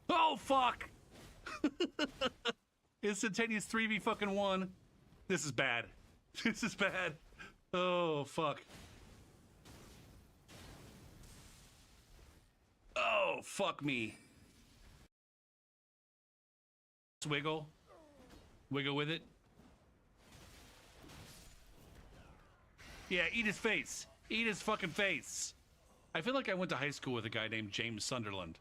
Oh, fuck! Instantaneous 3v fucking 1. This is bad. This is bad. Oh, fuck. Oh, fuck me. Wiggle. Wiggle with it. Yeah, eat his face. Eat his fucking face. I feel like I went to high school with a guy named James Sunderland.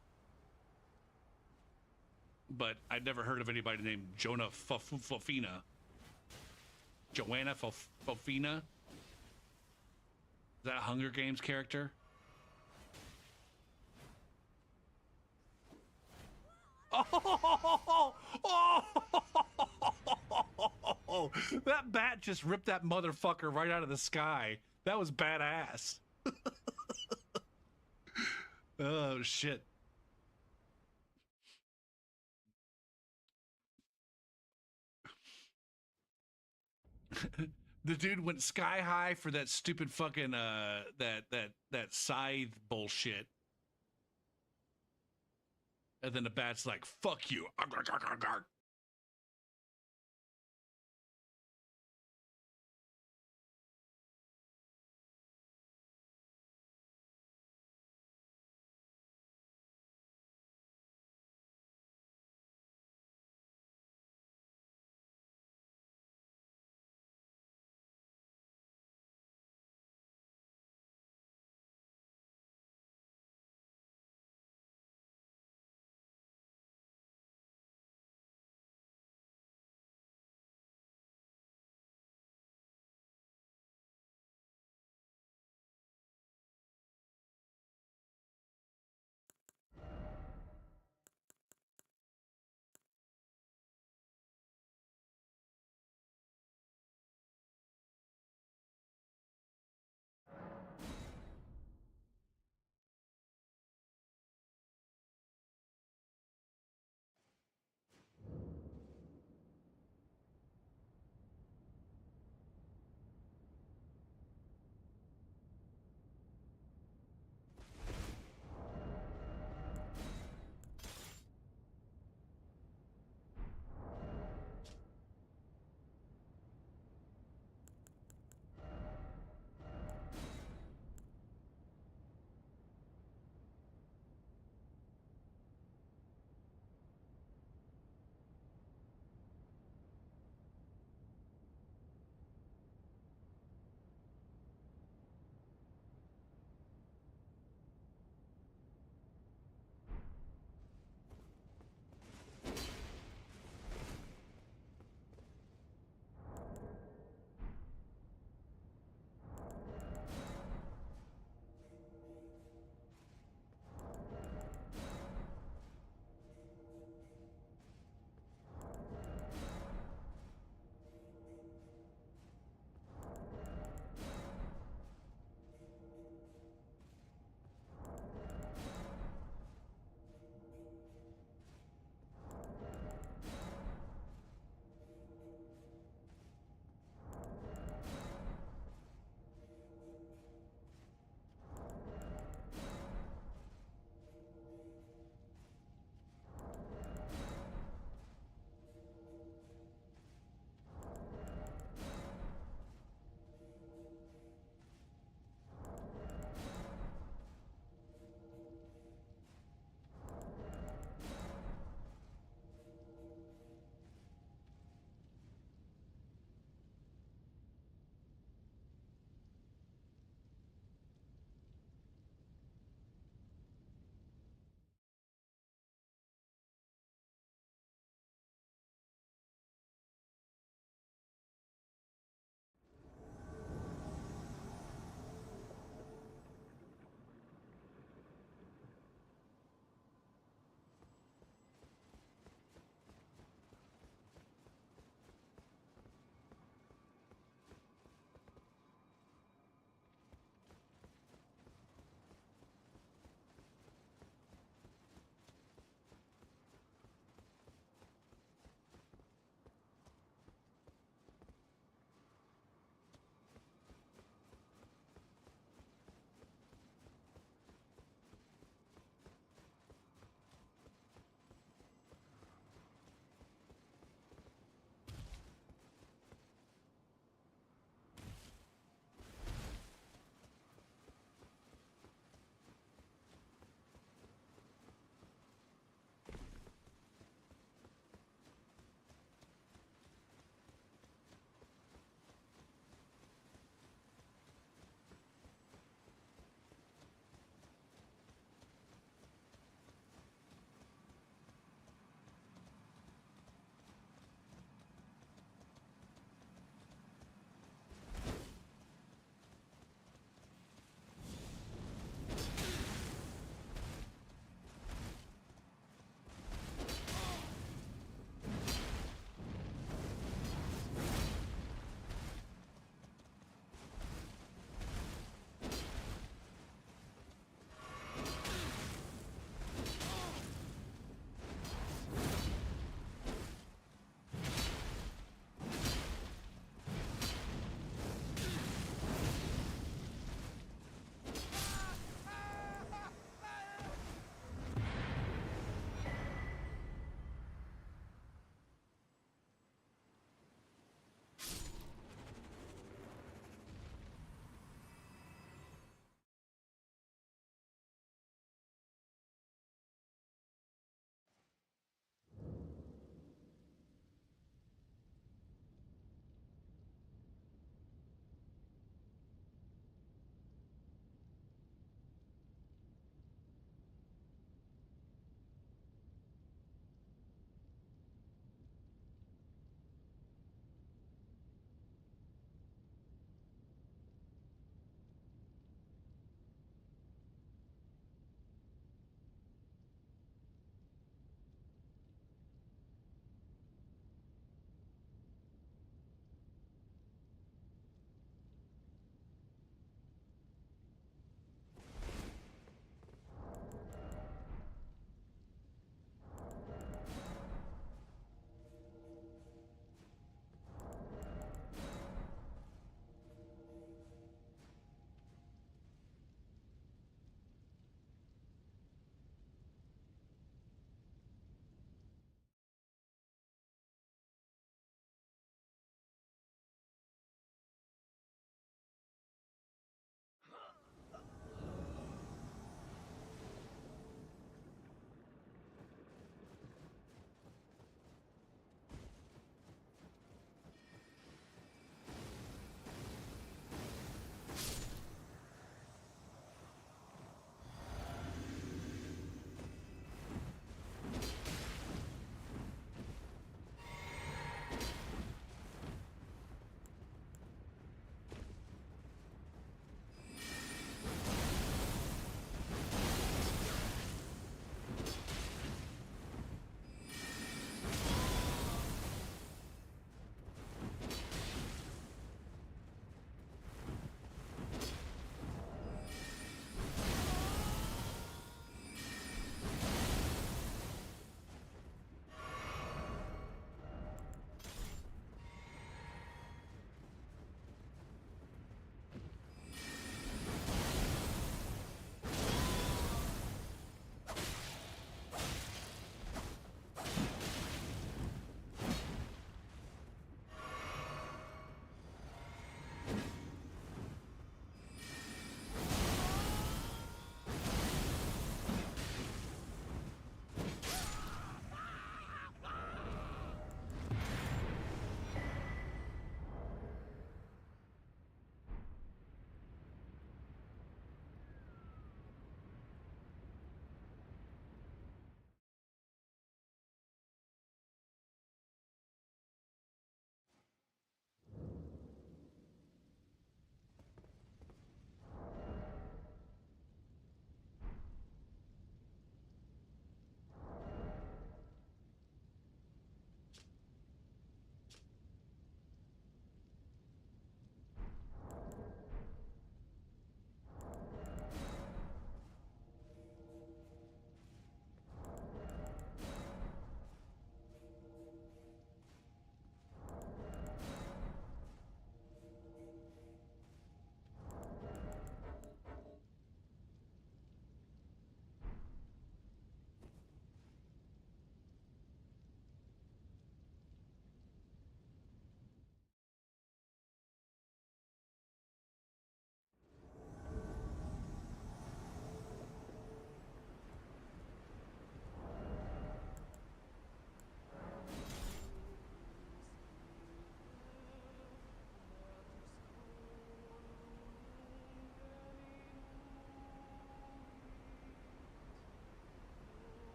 But I'd never heard of anybody named Jonah Fofina. Joanna Fofina? Is that a Hunger Games character? Oh, oh, that bat just ripped that motherfucker right out of the sky. That was badass. Oh, shit. The dude went sky high for that stupid fucking that scythe bullshit. And then the bat's like, fuck you.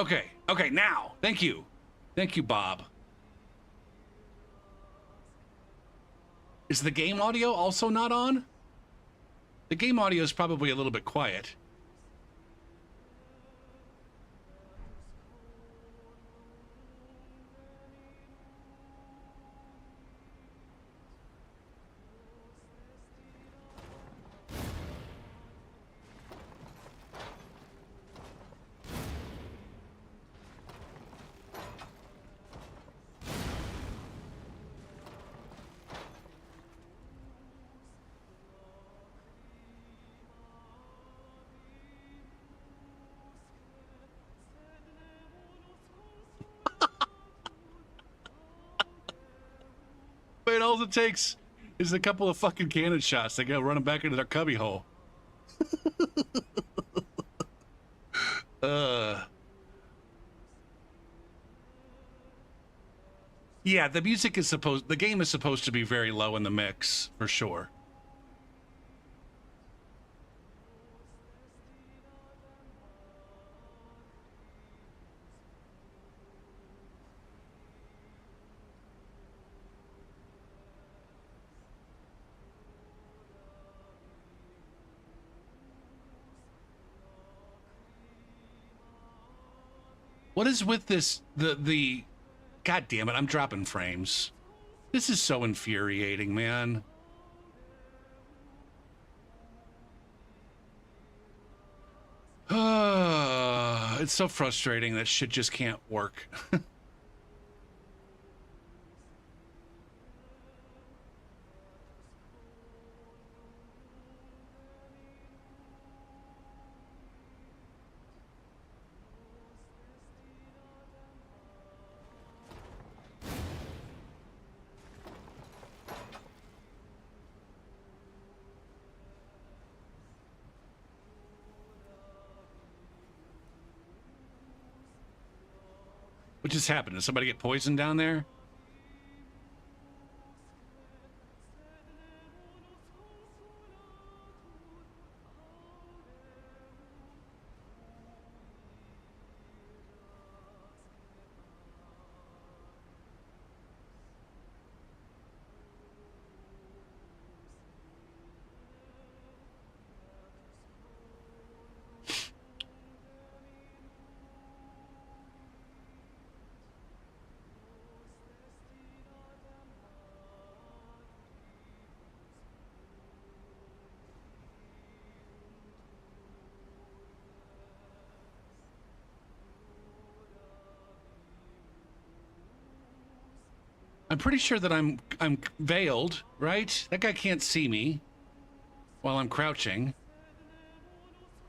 Okay. Okay, now. Thank you. Thank you, Bob. Is the game audio also not on? The game audio is probably a little bit quiet. But all it takes is a couple of fucking cannon shots. They go running back into their cubby hole. Yeah, the game is supposed to be very low in the mix, for sure. What is with this, God damn it, I'm dropping frames. This is so infuriating, man. It's so frustrating that shit just can't work. What just happened? Did somebody get poisoned down there? I'm pretty sure that I'm veiled, right? That guy can't see me while I'm crouching.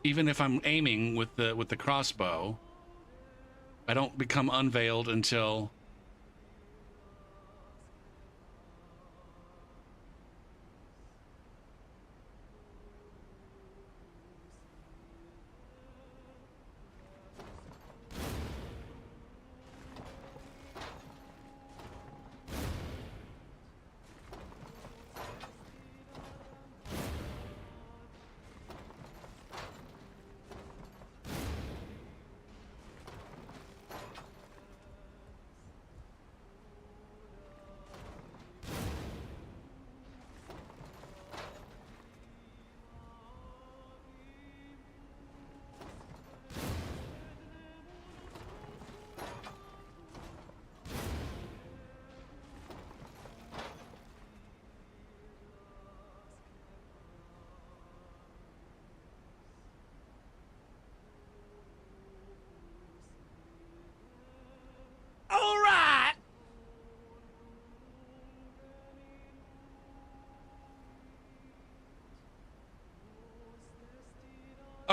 Even if I'm aiming with the crossbow, I don't become unveiled until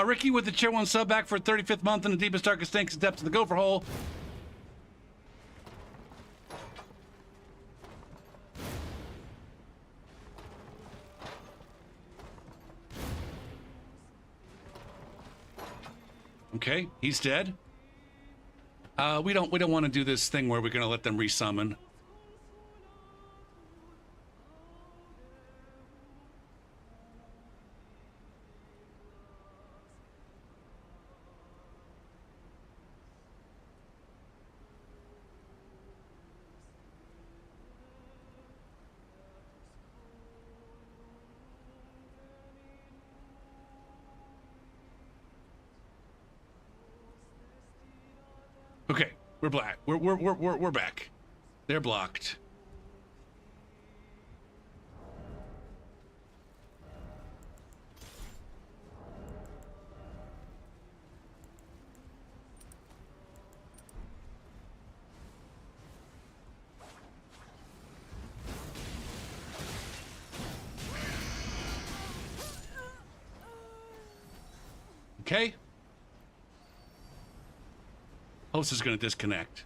Ricky with the Chair 1 sub back for a 35th month in the deepest, darkest, stinks depths of the gopher hole. Okay, he's dead. We don't want to do this thing where we're gonna let them resummon. We're black. We're back. They're blocked. Okay. Host is going to disconnect.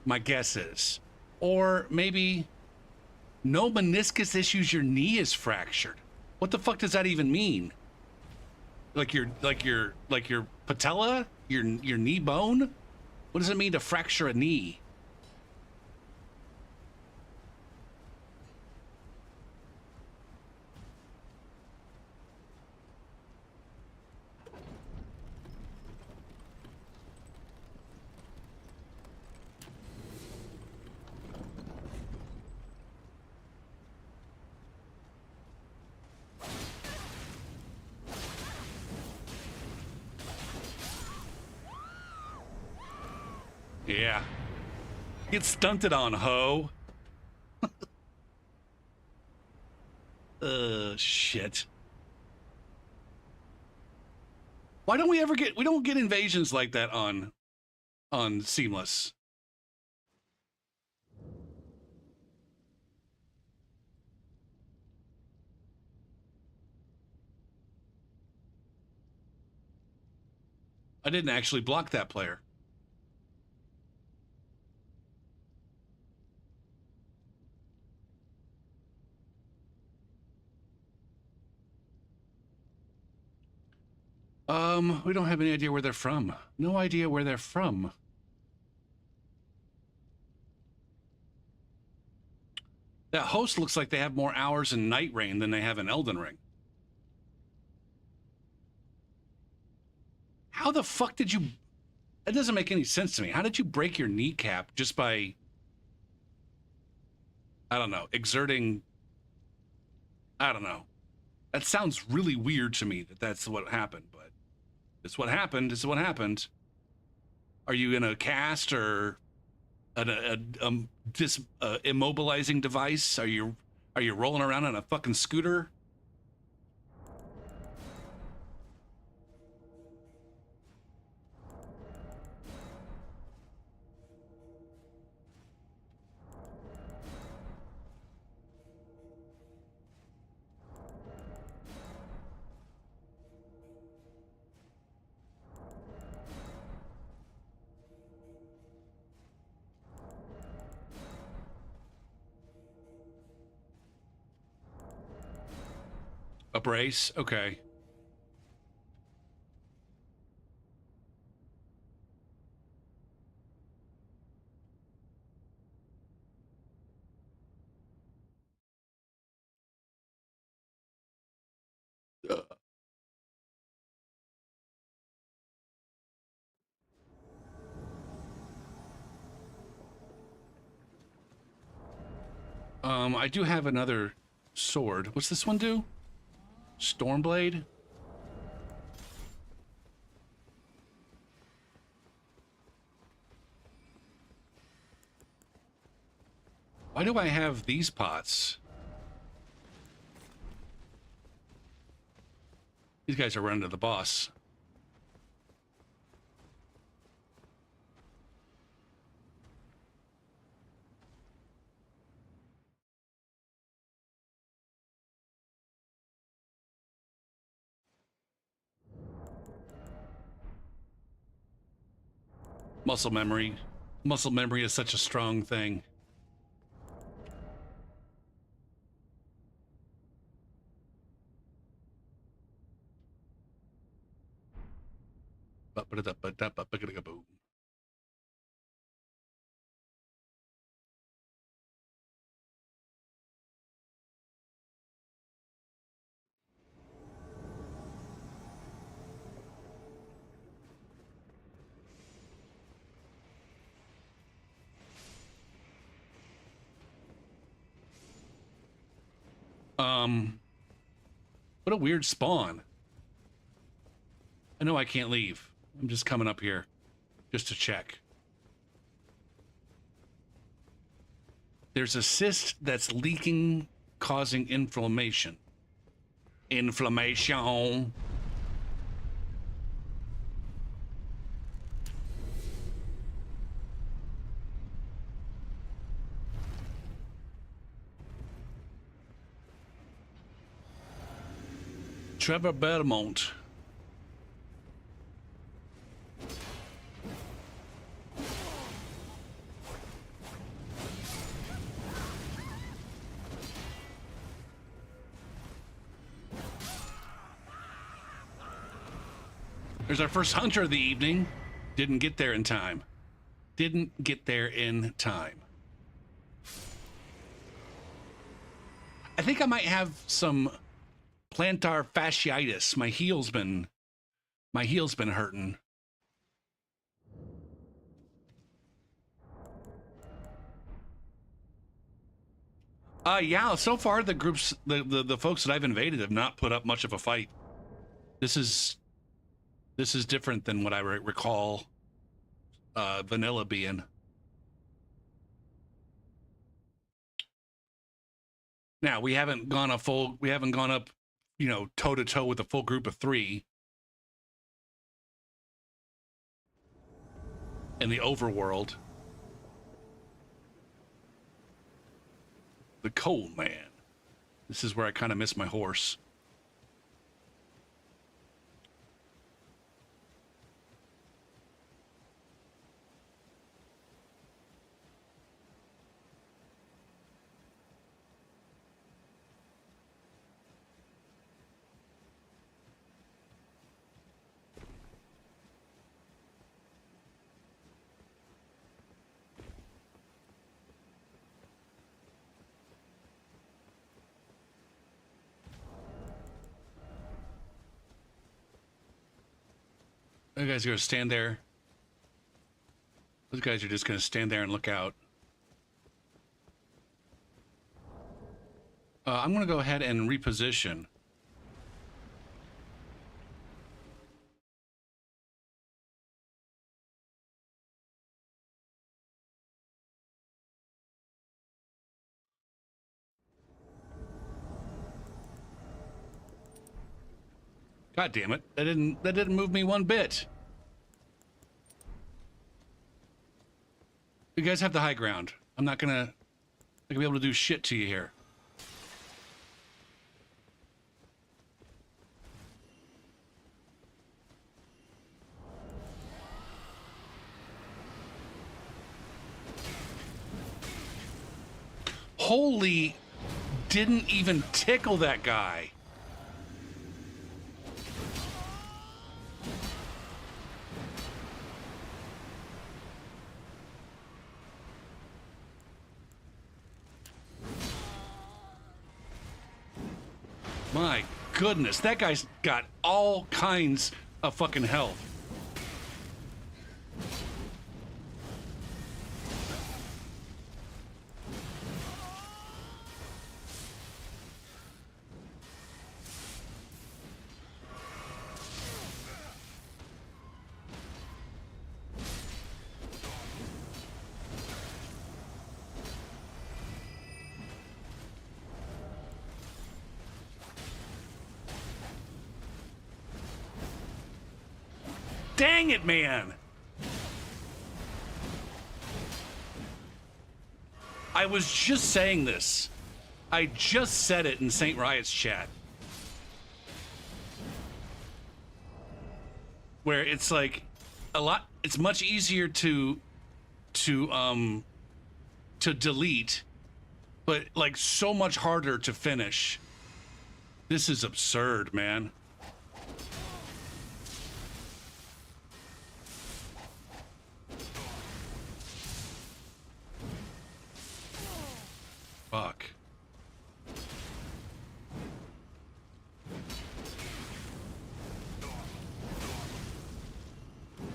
My guess is. Or maybe no meniscus issues, your knee is fractured. What the fuck does that even mean? Like your patella? Your knee bone? What does it mean to fracture a knee? Yeah. Get stunted on, ho. Shit. Why don't we don't get invasions like that on Seamless? I didn't actually block that player. We don't have any idea where they're from. No idea where they're from. That host looks like they have more hours in Night Rain than they have in Elden Ring. How the fuck did you... That doesn't make any sense to me. How did you break your kneecap just by... I don't know, exerting... I don't know. That sounds really weird to me that that's what happened, but it's what happened. It's what happened. Are you in a cast or immobilizing device? Are you rolling around on a fucking scooter? A brace? Okay. I do have another sword. What's this one do? Stormblade? Why do I have these pots? These guys are running to the boss. Muscle memory. Muscle memory is such a strong thing. What a weird spawn. I know I can't leave. I'm just coming up here just to check. There's a cyst that's leaking, causing inflammation. Inflammation. Trevor Belmont. There's our first hunter of the evening. Didn't get there in time. Didn't get there in time. I think I might have some plantar fasciitis. My heel's been hurting. Yeah, so far the groups, the folks that I've invaded have not put up much of a fight. This is different than what I recall vanilla being. Now, we haven't gone up, you know, toe to toe with a full group of 3 in the overworld. The Cold Man. This is where I kind of miss my horse. You guys are going to stand there. Those guys are just going to stand there and look out. I'm going to go ahead and reposition. God damn it. That didn't move me one bit. You guys have the high ground. I'm not gonna be able to do shit to you here. Holy, didn't even tickle that guy. My goodness, that guy's got all kinds of fucking health. Dang it, man! I was just saying this. I just said it in St. Riot's chat. Where it's like it's much easier to delete, but like so much harder to finish. This is absurd, man. Fuck.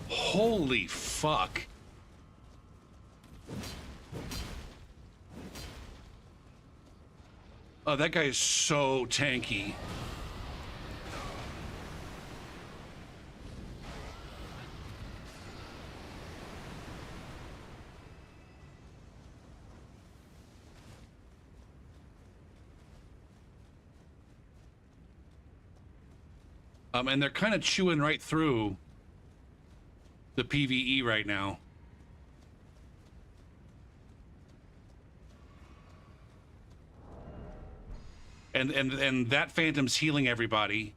Holy fuck. Oh, that guy is so tanky. And they're kind of chewing right through the PvE right now. And that Phantom's healing everybody.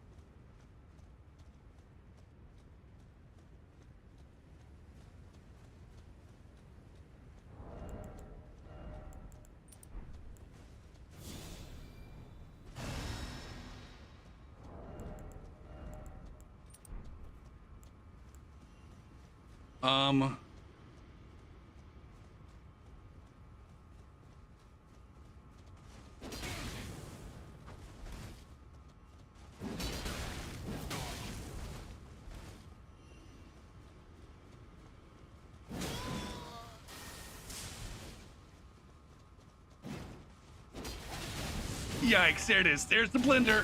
Yikes, there it is. There's the blender.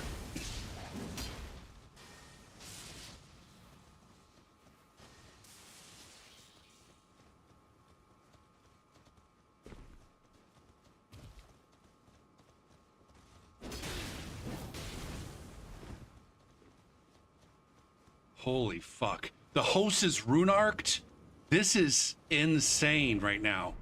Holy fuck. The host is rune-arced? This is insane right now.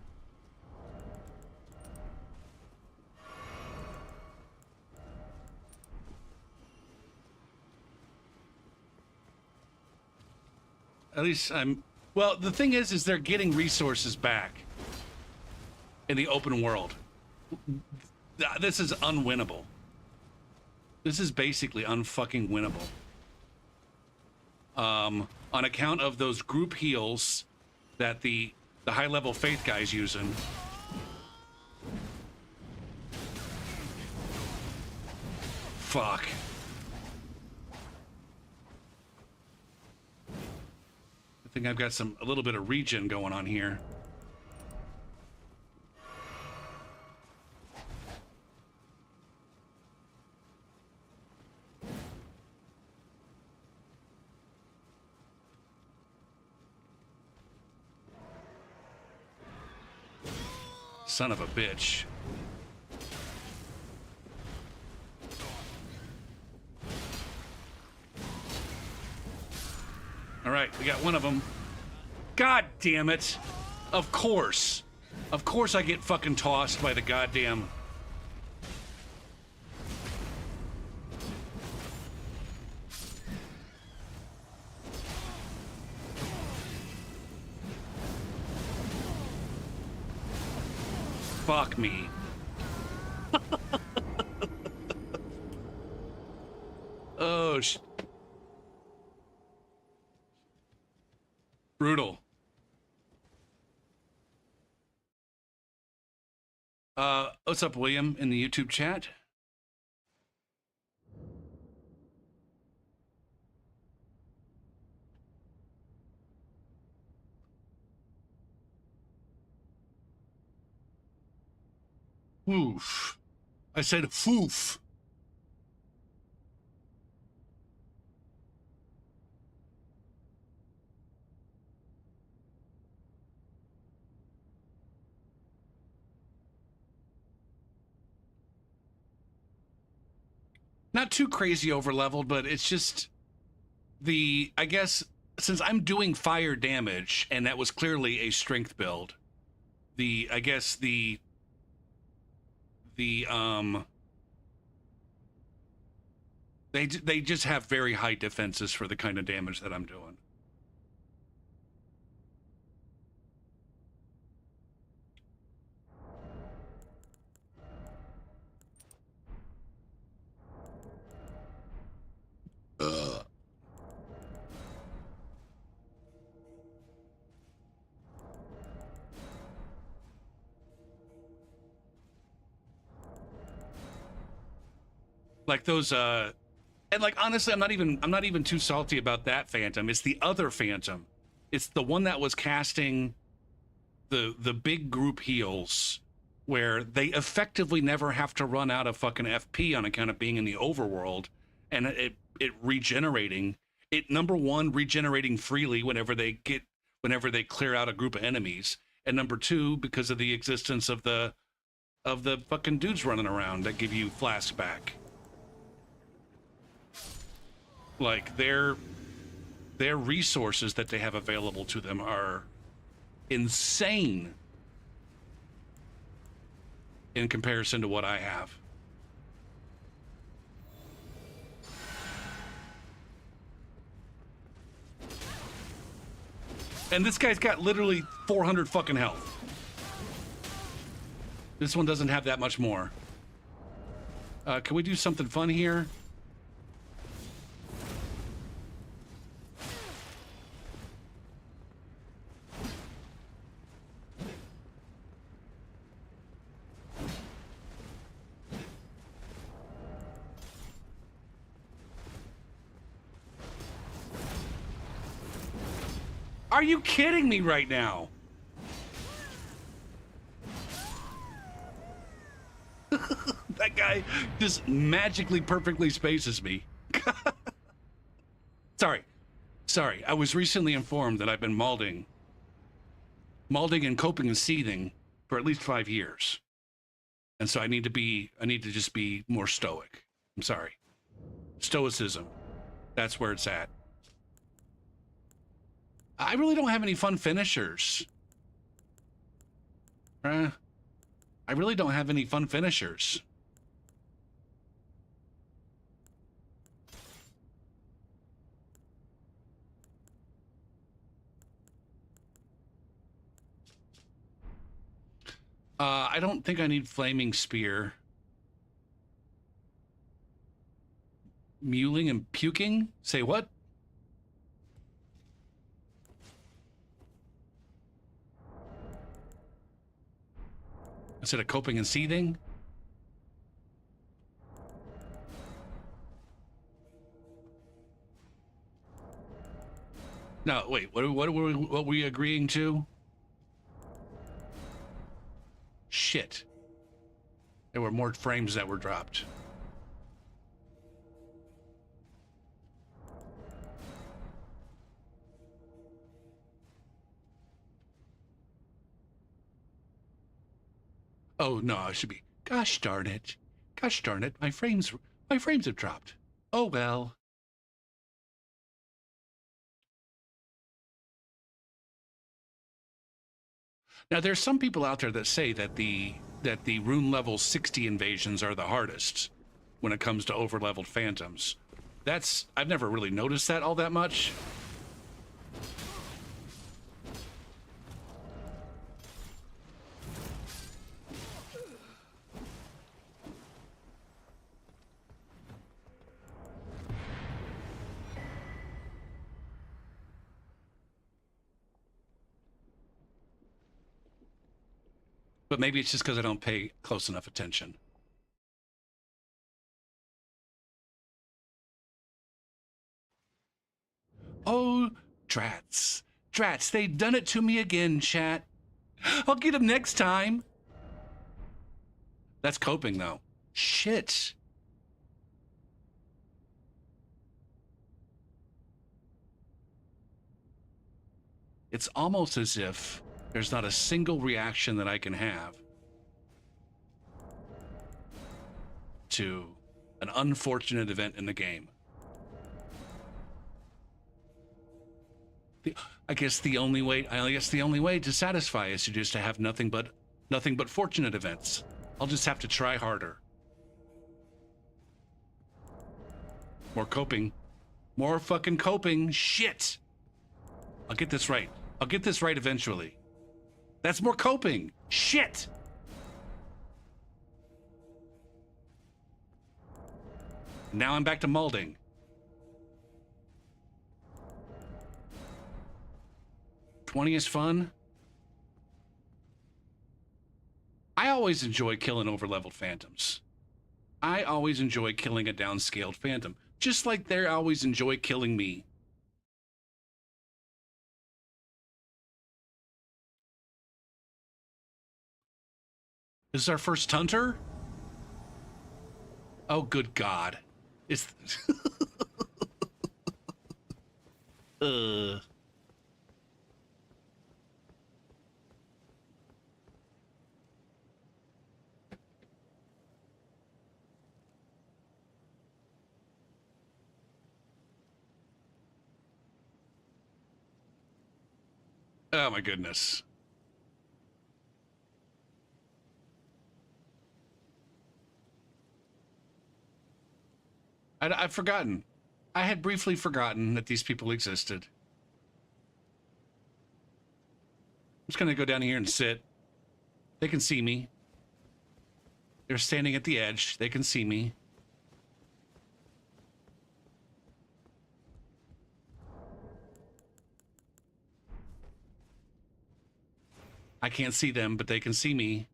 At least I'm... Well, the thing is they're getting resources back in the open world. This is unwinnable. This is basically unfucking winnable. On account of those group heals that the high-level faith guy's using. Fuck. I think I've got a little bit of regen going on here. Son of a bitch. All right, we got one of them. God damn it. Of course. Of course I get fucking tossed by the goddamn... Fuck me. Oh, brutal. What's up, William, in the YouTube chat? Woof. I said foof. Not too crazy over leveled, but it's just I guess, since I'm doing fire damage, and that was clearly a strength build, I guess they just have very high defenses for the kind of damage that I'm doing. Like those and like honestly I'm not even too salty about that Phantom. It's the other Phantom. It's the one that was casting the big group heals where they effectively never have to run out of fucking FP on account of being in the overworld, and it regenerating. It number one, regenerating freely whenever they clear out a group of enemies, and number two, because of the existence of the fucking dudes running around that give you flask back. Like their resources that they have available to them are insane in comparison to what I have. And this guy's got literally 400 fucking health. This one doesn't have that much more. Can we do something fun here? Are you kidding me right now? That guy just magically perfectly spaces me. Sorry. I was recently informed that I've been malding and coping and seething for at least 5 years. And so I need to just be more stoic. I'm sorry. Stoicism. That's where it's at. I really don't have any fun finishers. I really don't have any fun finishers. I don't think I need Flaming Spear. Mewling and puking? Say what? Instead of coping and seething? No, wait, what were we agreeing to? Shit. There were more frames that were dropped. Oh no, I should be. Gosh darn it. Gosh darn it. My frames have dropped. Oh well. Now there's some people out there that say that the rune level 60 invasions are the hardest when it comes to overleveled phantoms. I've never really noticed that all that much. But maybe it's just because I don't pay close enough attention. Oh, drats. Drats, they done it to me again, chat. I'll get them next time. That's coping, though. Shit. It's almost as if there's not a single reaction that I can have to an unfortunate event in the game. I guess the only way to satisfy is to just to have nothing but fortunate events. I'll just have to try harder. More coping. More fucking coping. Shit. I'll get this right. I'll get this right eventually. That's more coping. Shit. Now I'm back to molding. '20 is fun. I always enjoy killing overleveled phantoms. I always enjoy killing a downscaled phantom, just like they always enjoy killing me. This is our first hunter? Oh, good God. It's... Oh my goodness. I've forgotten. I had briefly forgotten that these people existed. I'm just gonna go down here and sit. They can see me. They're standing at the edge. They can see me. I can't see them, but they can see me.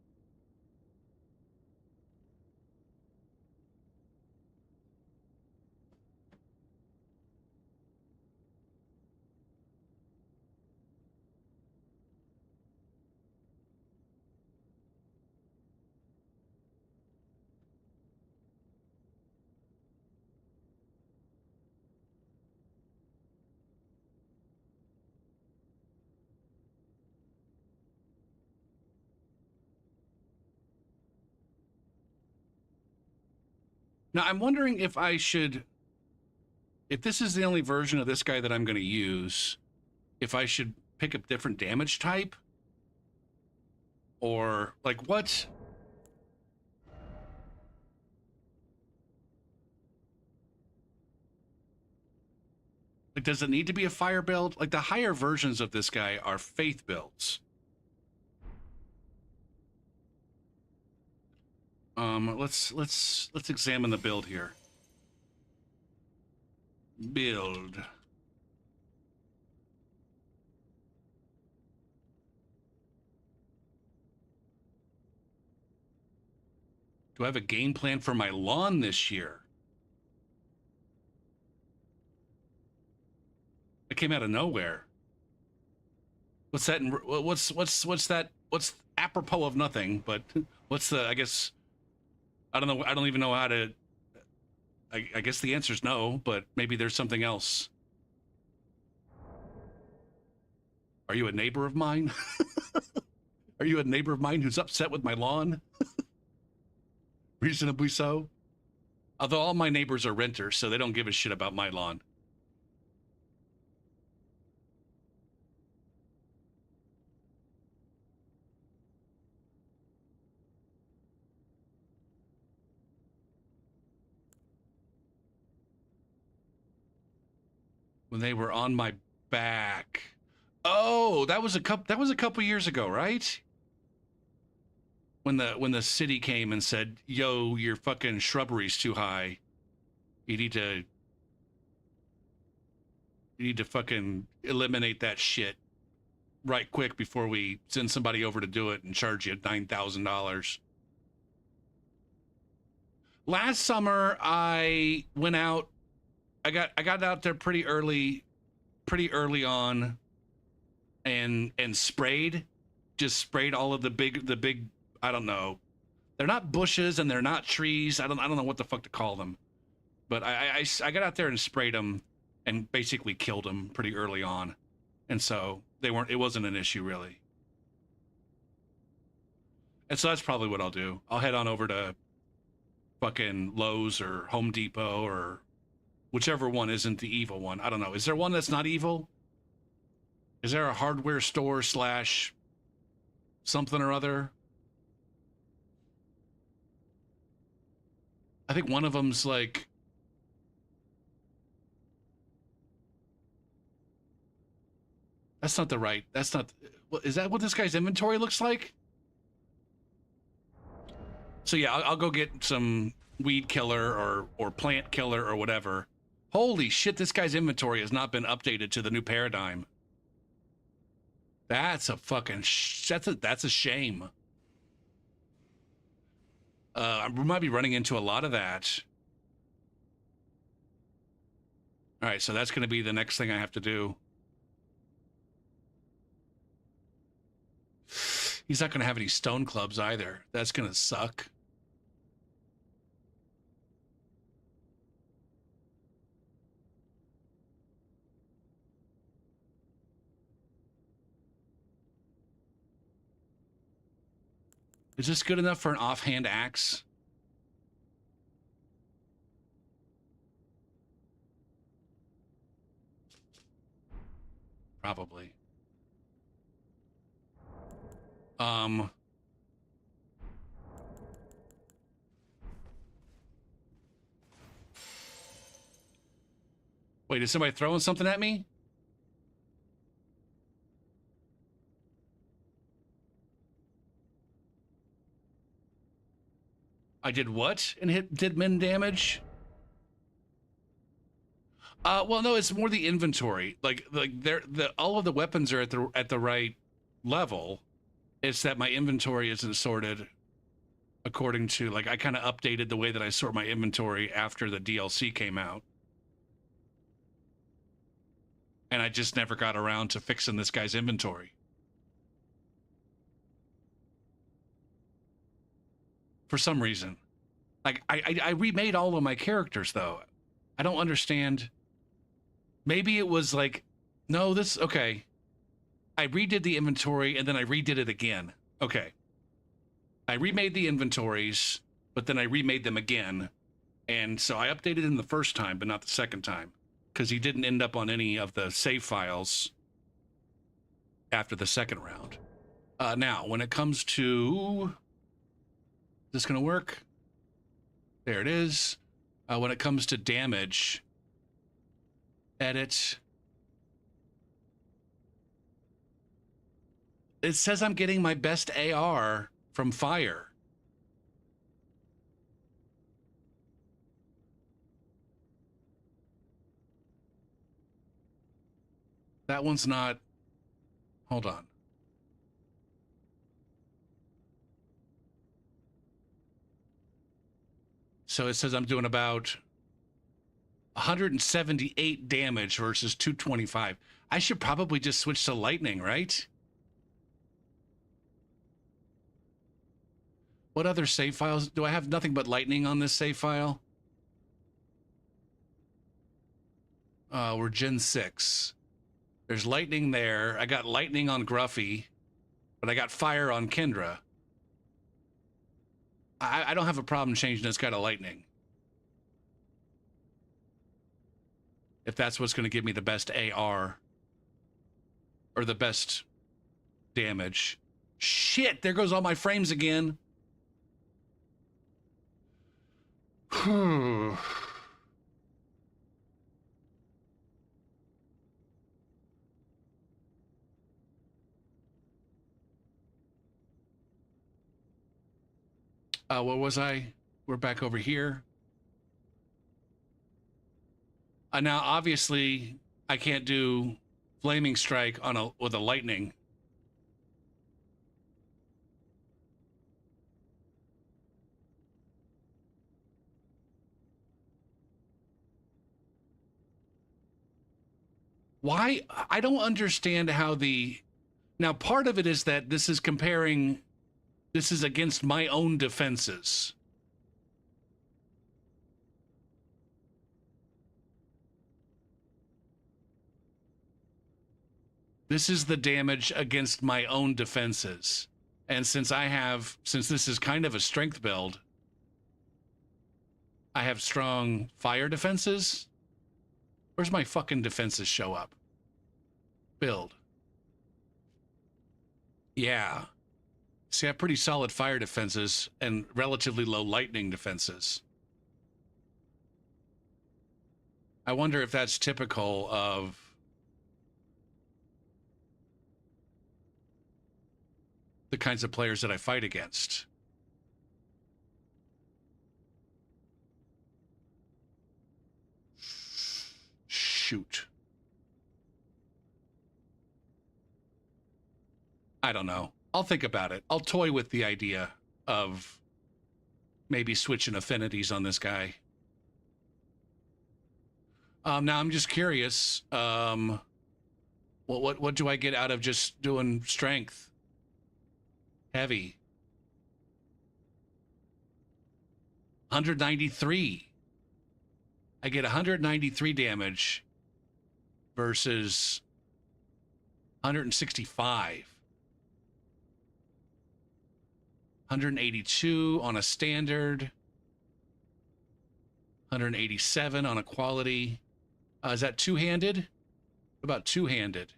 Now, I'm wondering if I should, if this is the only version of this guy that I'm going to use, if I should pick a different damage type, or like what? Like, does it need to be a fire build? Like, the higher versions of this guy are faith builds. Let's examine the build here. Build. Do I have a game plan for my lawn this year? It came out of nowhere. What's that? What's that? What's apropos of nothing? But what's the? I guess I don't know. I don't even know how to. I guess the answer is no, but maybe there's something else. Are you a neighbor of mine? Are you a neighbor of mine who's upset with my lawn? Reasonably so. Although all my neighbors are renters, so they don't give a shit about my lawn. When they were on my back. Oh, that was a couple years ago, right? When the city came and said, "Yo, your fucking shrubbery's too high. You need to fucking eliminate that shit right quick before we send somebody over to do it and charge you $9,000." Last summer I went out. I got out there pretty early on and sprayed, just sprayed all of the big, I don't know. They're not bushes and they're not trees. I don't know what the fuck to call them. But I got out there and sprayed them and basically killed them pretty early on. And so it wasn't an issue really. And so that's probably what I'll do. I'll head on over to fucking Lowe's or Home Depot or whichever one isn't the evil one. I don't know. Is there one that's not evil? Is there a hardware store slash something or other? I think one of them's like, that's not the right. That's not. Is that what this guy's inventory looks like? So yeah, I'll go get some weed killer or plant killer or whatever. Holy shit, this guy's inventory has not been updated to the new paradigm. That's a fucking that's a shame. We might be running into a lot of that. All right, so that's going to be the next thing I have to do. He's not going to have any stone clubs either. That's going to suck. Is this good enough for an offhand axe? Probably. Um, wait, is somebody throwing something at me? I did what and did min damage? Well, no, it's more the inventory. Like all of the weapons are at the right level. It's that my inventory isn't sorted according to, like, I kind of updated the way that I sort my inventory after the DLC came out. And I just never got around to fixing this guy's inventory. For some reason. Like, I remade all of my characters, though. I don't understand. Maybe it was like, no, okay. I redid the inventory and then I redid it again. Okay. I remade the inventories, but then I remade them again. And so I updated him the first time, but not the second time, because he didn't end up on any of the save files after the second round. Now, when it comes to... Is this going to work? There it is. When it comes to damage, edit. It says I'm getting my best AR from fire. That one's not... Hold on. So it says I'm doing about 178 damage versus 225. I should probably just switch to lightning, right? What other save files? Do I have nothing but lightning on this save file? We're Gen 6. There's lightning there. I got lightning on Gruffy, but I got fire on Kendra. I don't have a problem changing this guy to lightning. If that's what's going to give me the best AR. Or the best damage. Shit, there goes all my frames again. What was I? We're back over here. Now, obviously, I can't do Flaming Strike on with a lightning. Why? I don't understand how the... Now, part of it is that this is comparing... This is against my own defenses. This is the damage against my own defenses. And since this is kind of a strength build, I have strong fire defenses. Where's my fucking defenses show up? Build. Yeah. See, I have pretty solid fire defenses and relatively low lightning defenses. I wonder if that's typical of the kinds of players that I fight against. Shoot. I don't know. I'll think about it. I'll toy with the idea of maybe switching affinities on this guy. Now I'm just curious. What do I get out of just doing strength? Heavy. 193. I get 193 damage versus 165. 182 on a standard, 187 on a quality. Is that two-handed? What about two-handed?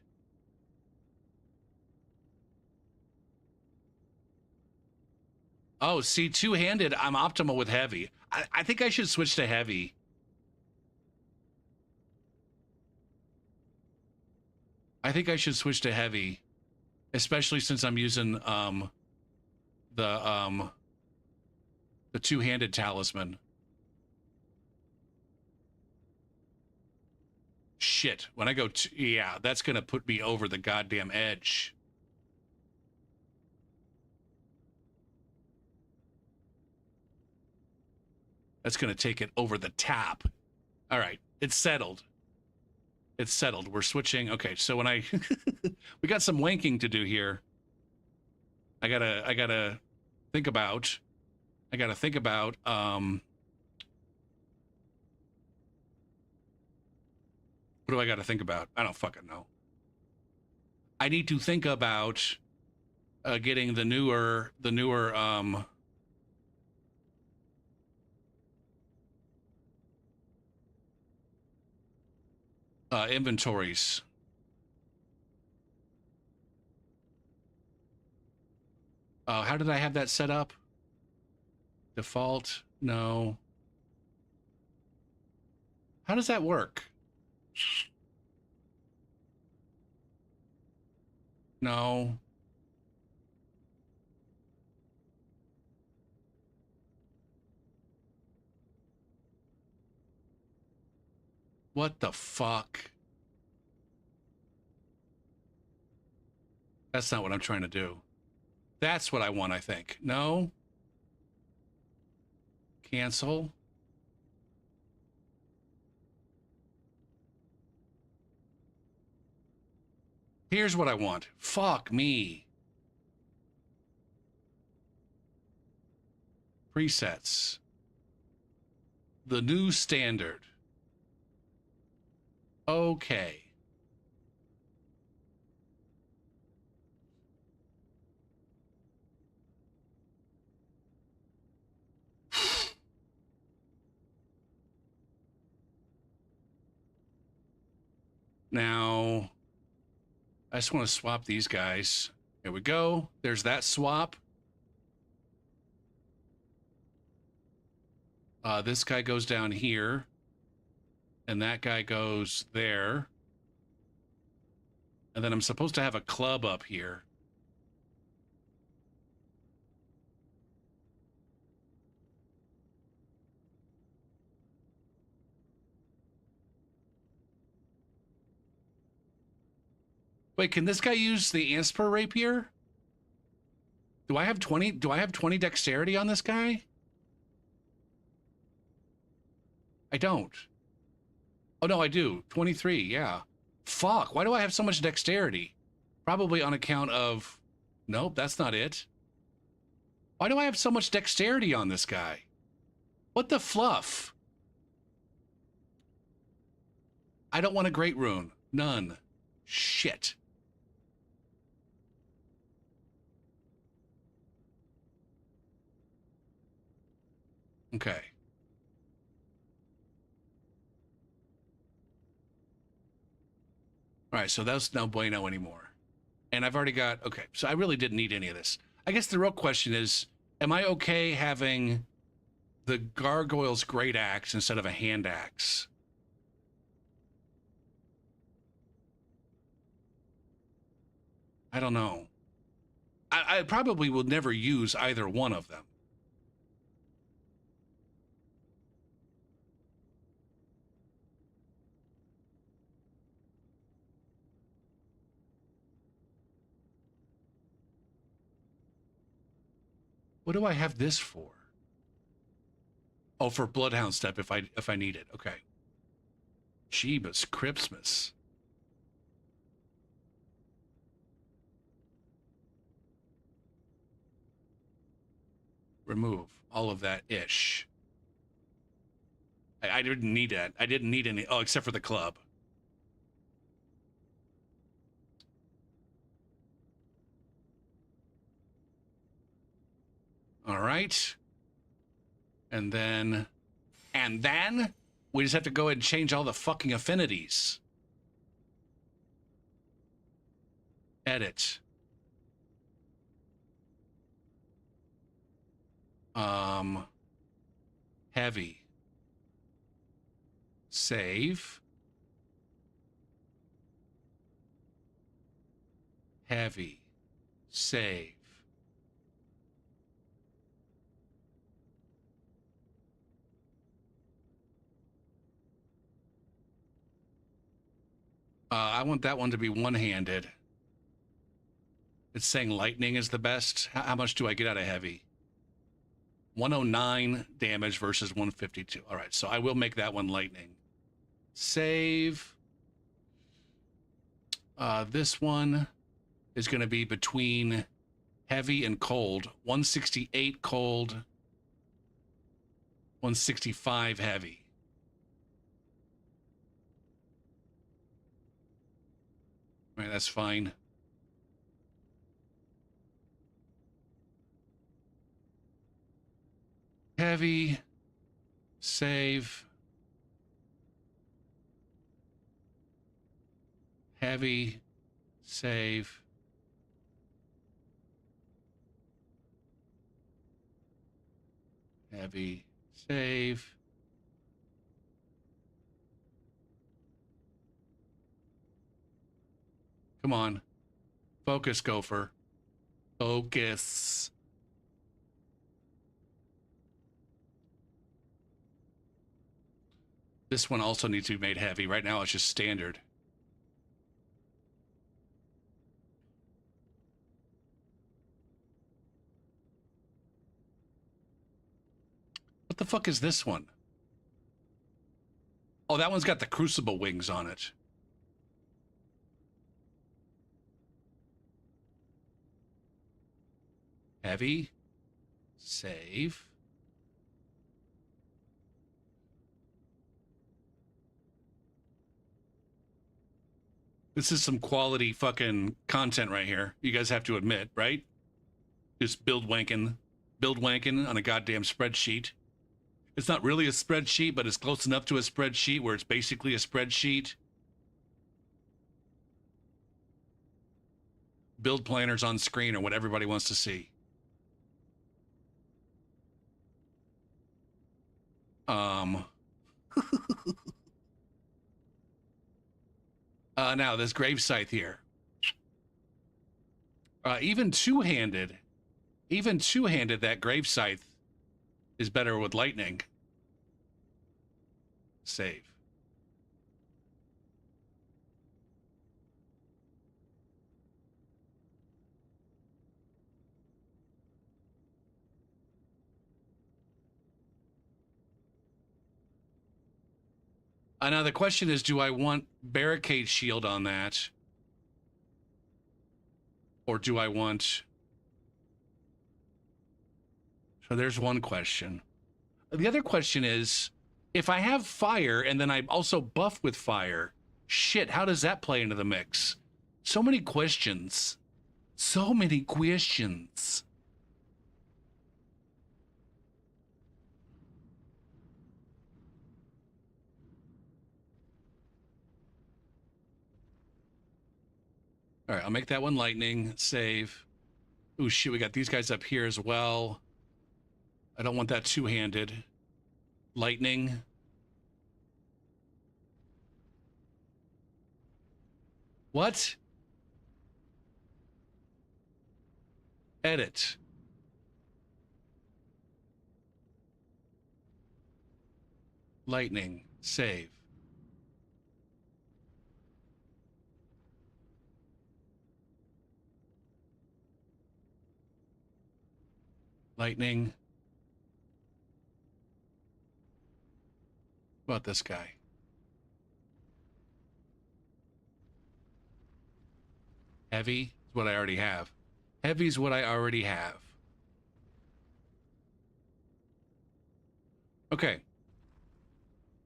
Oh, see, two-handed, I'm optimal with heavy. I think I should switch to heavy. I think I should switch to heavy, especially since I'm using the two-handed talisman. Shit, when I go yeah, that's gonna put me over the goddamn edge. That's gonna take it over the top. All right, it's settled. It's settled. We're switching. Okay, so when I we got some wanking to do here. I gotta think about. I gotta think about. What do I gotta think about? I don't fucking know. I need to think about getting the newer inventories. How did I have that set up? Default? No. How does that work? No. What the fuck? That's not what I'm trying to do. That's what I want, I think. No. Cancel. Here's what I want. Fuck me. Presets. The new standard. Okay. Now, I just want to swap these guys. Here we go. There's that swap. This guy goes down here. And that guy goes there. And then I'm supposed to have a club up here. Wait, can this guy use the Ansper rapier? Do I have 20? Do I have 20 dexterity on this guy? I don't. Oh, no, I do. 23, yeah. Fuck, why do I have so much dexterity? Probably on account of... Nope, that's not it. Why do I have so much dexterity on this guy? What the fluff? I don't want a great rune. None. Shit. Okay. All right, so that's no bueno anymore. And I've already got... Okay, so I really didn't need any of this. I guess the real question is, am I okay having the Gargoyle's Great Axe instead of a hand axe? I don't know. I probably will never use either one of them. What do I have this for? Oh, for Bloodhound Step if I need it. Okay. Jeebus Christmas. Remove all of that ish. I didn't need that. I didn't need any. Oh, except for the club. All right. And then we just have to go ahead and change all the fucking affinities. Edit. Um, heavy. Save. Heavy. Save. I want that one to be one-handed. It's saying lightning is the best. How much do I get out of heavy? 109 damage versus 152. All right, so I will make that one lightning. Save. This one is going to be between heavy and cold. 168 cold, 165 heavy. All right, that's fine. Heavy. Save. Heavy. Save. Heavy. Save. Come on. Focus, Gopher. Focus. This one also needs to be made heavy. Right now it's just standard. What the fuck is this one? Oh, that one's got the crucible wings on it. Heavy. Save. This is some quality fucking content right here. You guys have to admit, right? Just build wanking on a goddamn spreadsheet. It's not really a spreadsheet, but it's close enough to a spreadsheet where it's basically a spreadsheet. Build planners on screen are what everybody wants to see. Now this grave scythe here. Even two-handed, that grave scythe is better with lightning. Save. Now the question is, do I want barricade shield on that? Or do I want... So there's one question. The other question is, if I have fire and then I also buff with fire, shit, how does that play into the mix? So many questions. So many questions. All right, I'll make that one lightning. Save. Ooh, shit, we got these guys up here as well. I don't want that two-handed. Lightning. What? Edit. Lightning. Save. Lightning. What about this guy? Heavy is what I already have. Heavy is what I already have. Okay.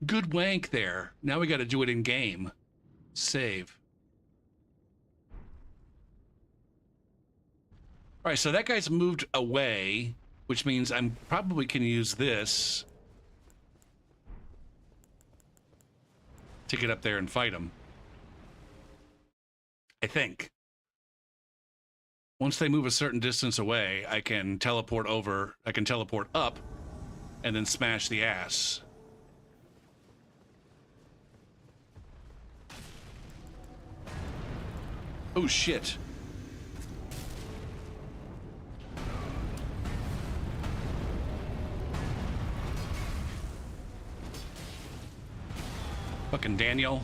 Good wank there. Now we got to do it in game. Save. All right, so that guy's moved away, which means I'm probably can use this to get up there and fight him. I think. Once they move a certain distance away, I can teleport over. I can teleport up and then smash the ass. Oh, shit. Fucking Daniel.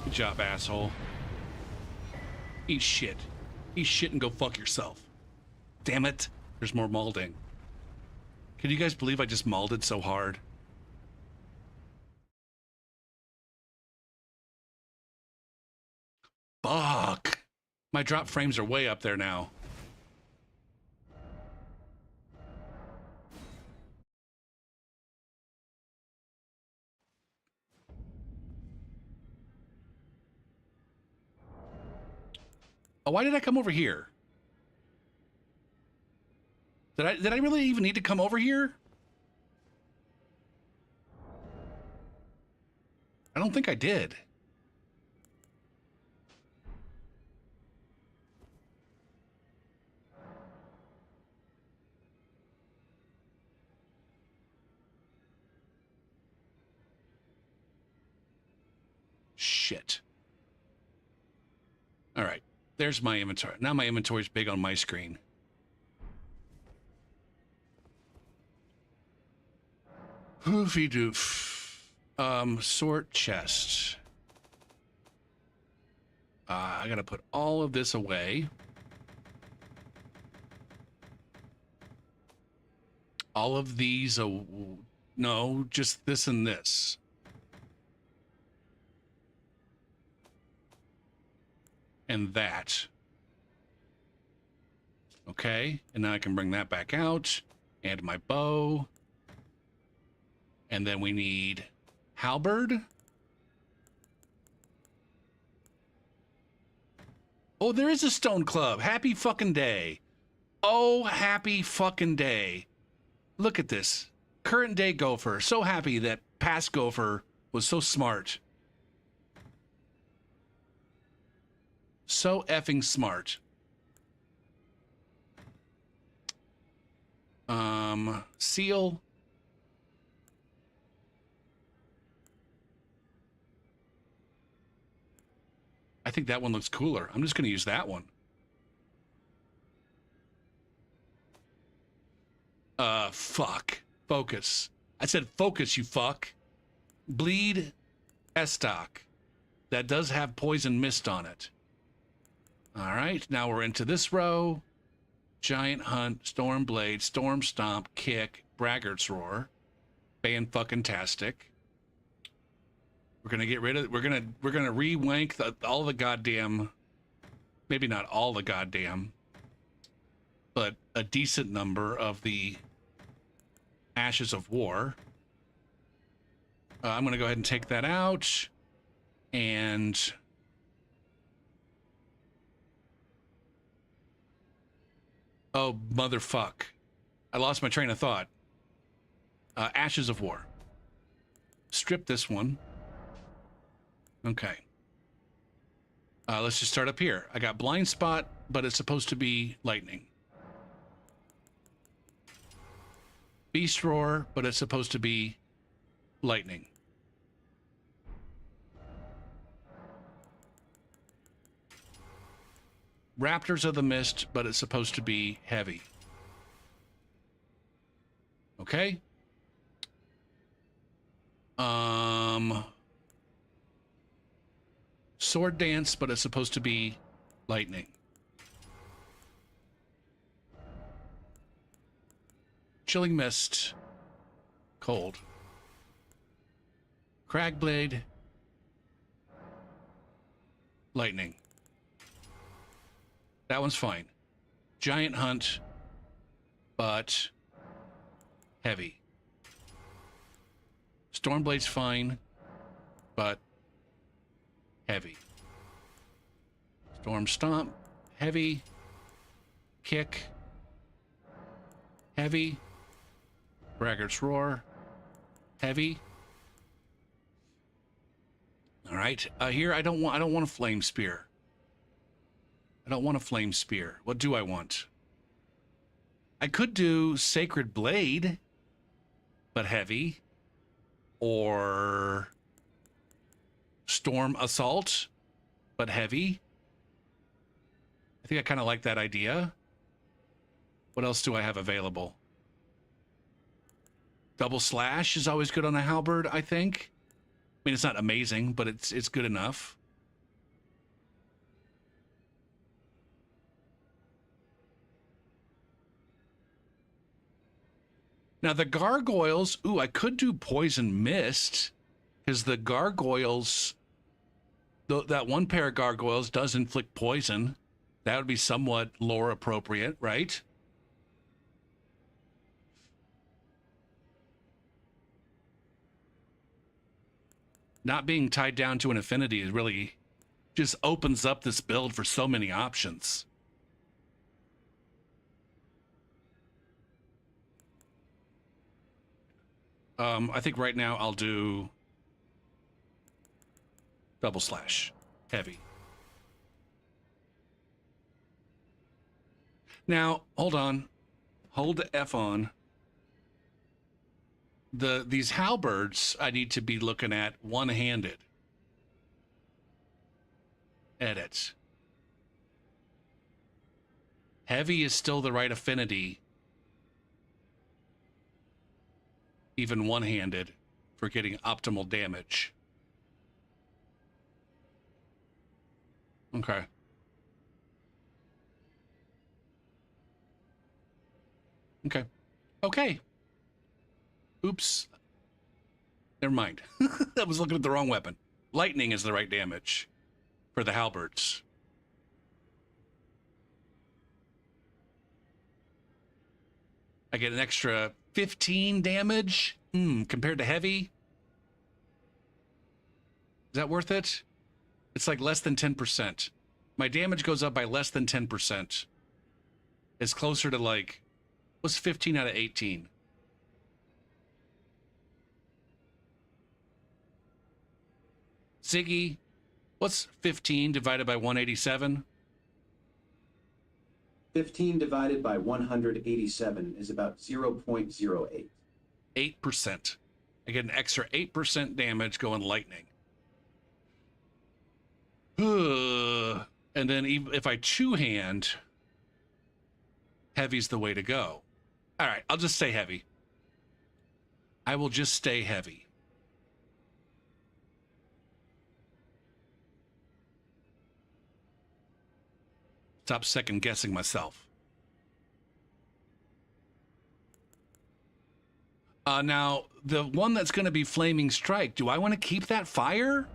Good job, asshole. Eat shit. Eat shit and go fuck yourself. Damn it. There's more malding. Can you guys believe I just malded so hard? Fuck. My drop frames are way up there now. Oh, why did I come over here? Did I really even need to come over here? I don't think I did. Shit. All right. There's my inventory. Now my inventory's big on my screen. Hoofy doof. Sort chest. I gotta put all of this away. All of these, no, just this and this. And that. Okay, and now I can bring that back out. And my bow. And then we need halberd. Oh, there is a stone club. Happy fucking day. Oh, happy fucking day. Look at this. Current day gopher. So happy that past gopher was so smart. So effing smart. Seal. I think that one looks cooler. I'm just going to use that one. Fuck. Focus. I said focus, you fuck. Bleed Estoc. That does have poison mist on it. All right, now we're into this row. Giant Hunt, Storm Blade, Storm Stomp, Kick, Braggart's Roar. Fan-fucking-tastic. We're gonna get rid of. We're gonna re-wank all the goddamn. Maybe not all the goddamn, but a decent number of the Ashes of War. I'm gonna go ahead and take that out, and oh motherfuck, I lost my train of thought. Ashes of War. Strip this one. Okay. Let's just start up here. I got blind spot, but it's supposed to be lightning. Beast roar, but it's supposed to be lightning. Raptors of the Mist, but it's supposed to be heavy. Okay. Sword dance, but it's supposed to be lightning. Chilling mist, cold. Cragblade, lightning. That one's fine. Giant Hunt, but heavy. Stormblade's fine, but heavy. Storm Stomp, heavy. Kick, heavy. Braggart's Roar, heavy. All right, here I don't want a Flame Spear. I don't want a Flame Spear. What do I want? I could do Sacred Blade, but heavy, or Storm Assault, but heavy. I think I kind of like that idea. What else do I have available? Double Slash is always good on a halberd, I think. I mean, it's not amazing, but it's good enough. Now the gargoyles, ooh, I could do Poison Mist, because the gargoyles, that one pair of gargoyles does inflict poison. That would be somewhat lore appropriate, right? Not being tied down to an affinity is really just opens up this build for so many options. I think right now I'll do Double Slash, heavy. Now, hold on. Hold the F on. These halberds I need to be looking at one-handed. Edit. Heavy is still the right affinity, even one-handed, for getting optimal damage. Okay. Okay. Okay. Oops. Never mind. I was looking at the wrong weapon. Lightning is the right damage for the halberds. I get an extra 15 damage compared to heavy. Is that worth it? It's like less than 10%. My damage goes up by less than 10%. It's closer to like, what's 15 out of 18? Ziggy, what's 15 divided by 187? 15 divided by 187 is about 0.08. 8%. I get an extra 8% damage going lightning. And then even if I two-hand, heavy's the way to go. All right, I'll just stay heavy. I will just stay heavy. Stop second-guessing myself. Now, the one that's going to be Flaming Strike, do I want to keep that fire?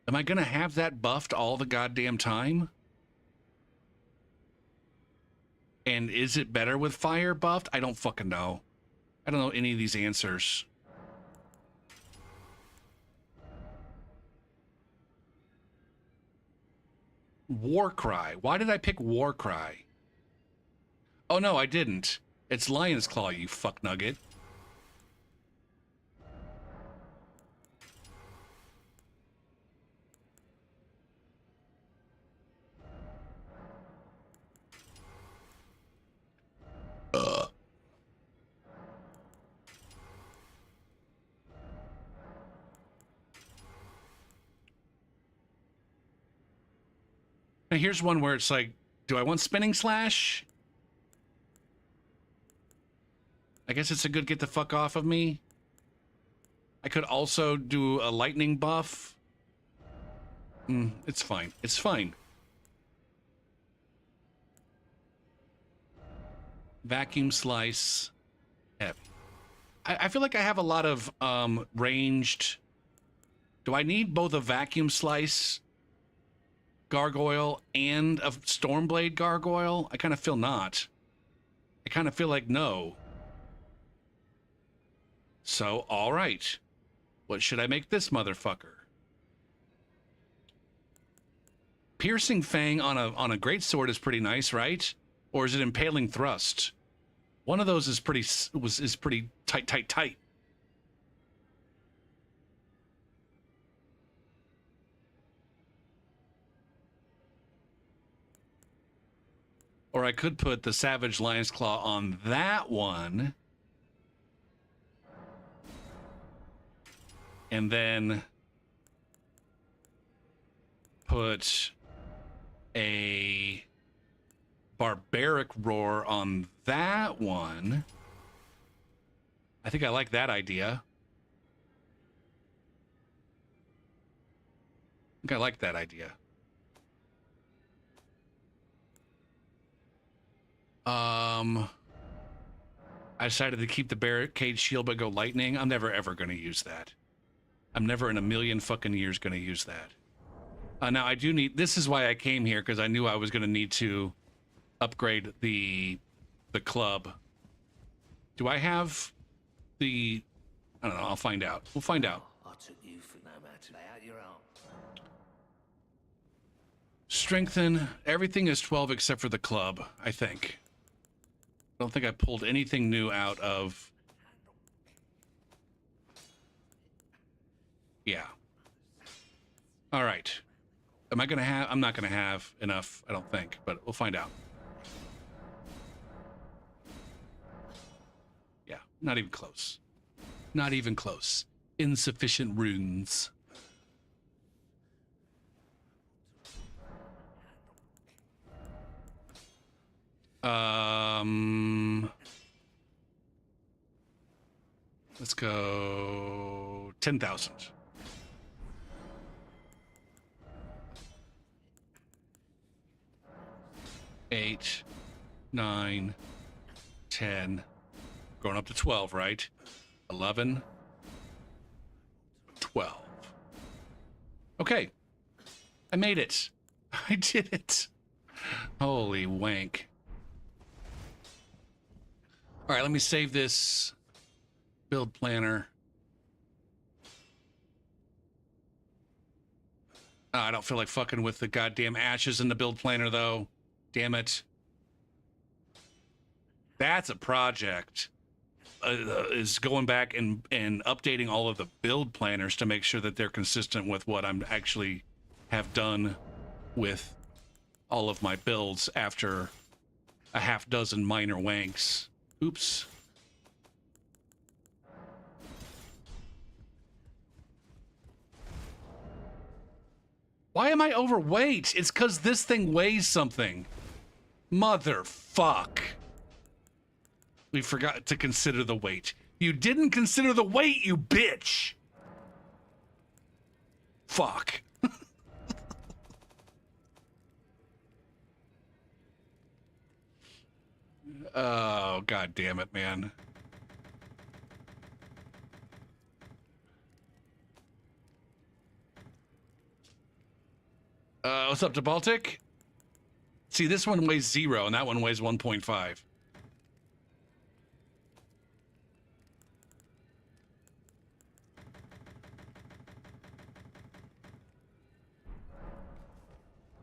Am I going to have that buffed all the goddamn time? And is it better with fire buffed? I don't fucking know. I don't know any of these answers. Warcry. Why did I pick Warcry? Oh, no, I didn't. It's Lion's Claw, you fuck nugget. Now here's one where it's like, do I want Spinning Slash? I guess it's a good get the fuck off of me. I could also do a lightning buff. It's fine. It's fine. Vacuum Slice. Heavy. I feel like I have a lot of ranged. Do I need both a Vacuum Slice gargoyle and a Stormblade gargoyle? I kind of feel not. I kind of feel like no. So, all right. What should I make this motherfucker? Piercing Fang on a great sword is pretty nice, right? Or is it Impaling Thrust? One of those is pretty tight. Or I could put the Savage Lion's Claw on that one. And then put a Barbaric Roar on that one. I think I like that idea. I decided to keep the Barricade Shield but go Lightning. I'm never ever going to use that. I'm never in a million fucking years going to use that. Now I do need, this is why I came here, because I knew I was going to need to upgrade the club. Do I have the, I don't know, I'll find out. We'll find out. I took you for no matter. Lay out your arm. Strengthen, everything is 12 except for the club, I think. I don't think I pulled anything new out of, yeah. All right. Am I going to have, I'm not going to have enough, I don't think, but we'll find out. Yeah, not even close. Not even close. Insufficient runes. Let's go 10,000. Eight, 9, 10, going up to 12, right? 11, 12. Okay, I made it. I did it. Holy wank. All right, let me save this build planner. I don't feel like fucking with the goddamn ashes in the build planner, though. Damn it. That's a project. Is going back and updating all of the build planners to make sure that they're consistent with what I'm actually have done with all of my builds after a half dozen minor wanks. Oops. Why am I overweight? It's because this thing weighs something. Motherfuck. We forgot to consider the weight. You didn't consider the weight, you bitch. Fuck. Oh, god damn it, man. What's up to Baltic? See, this one weighs 0 and that one weighs 1.5.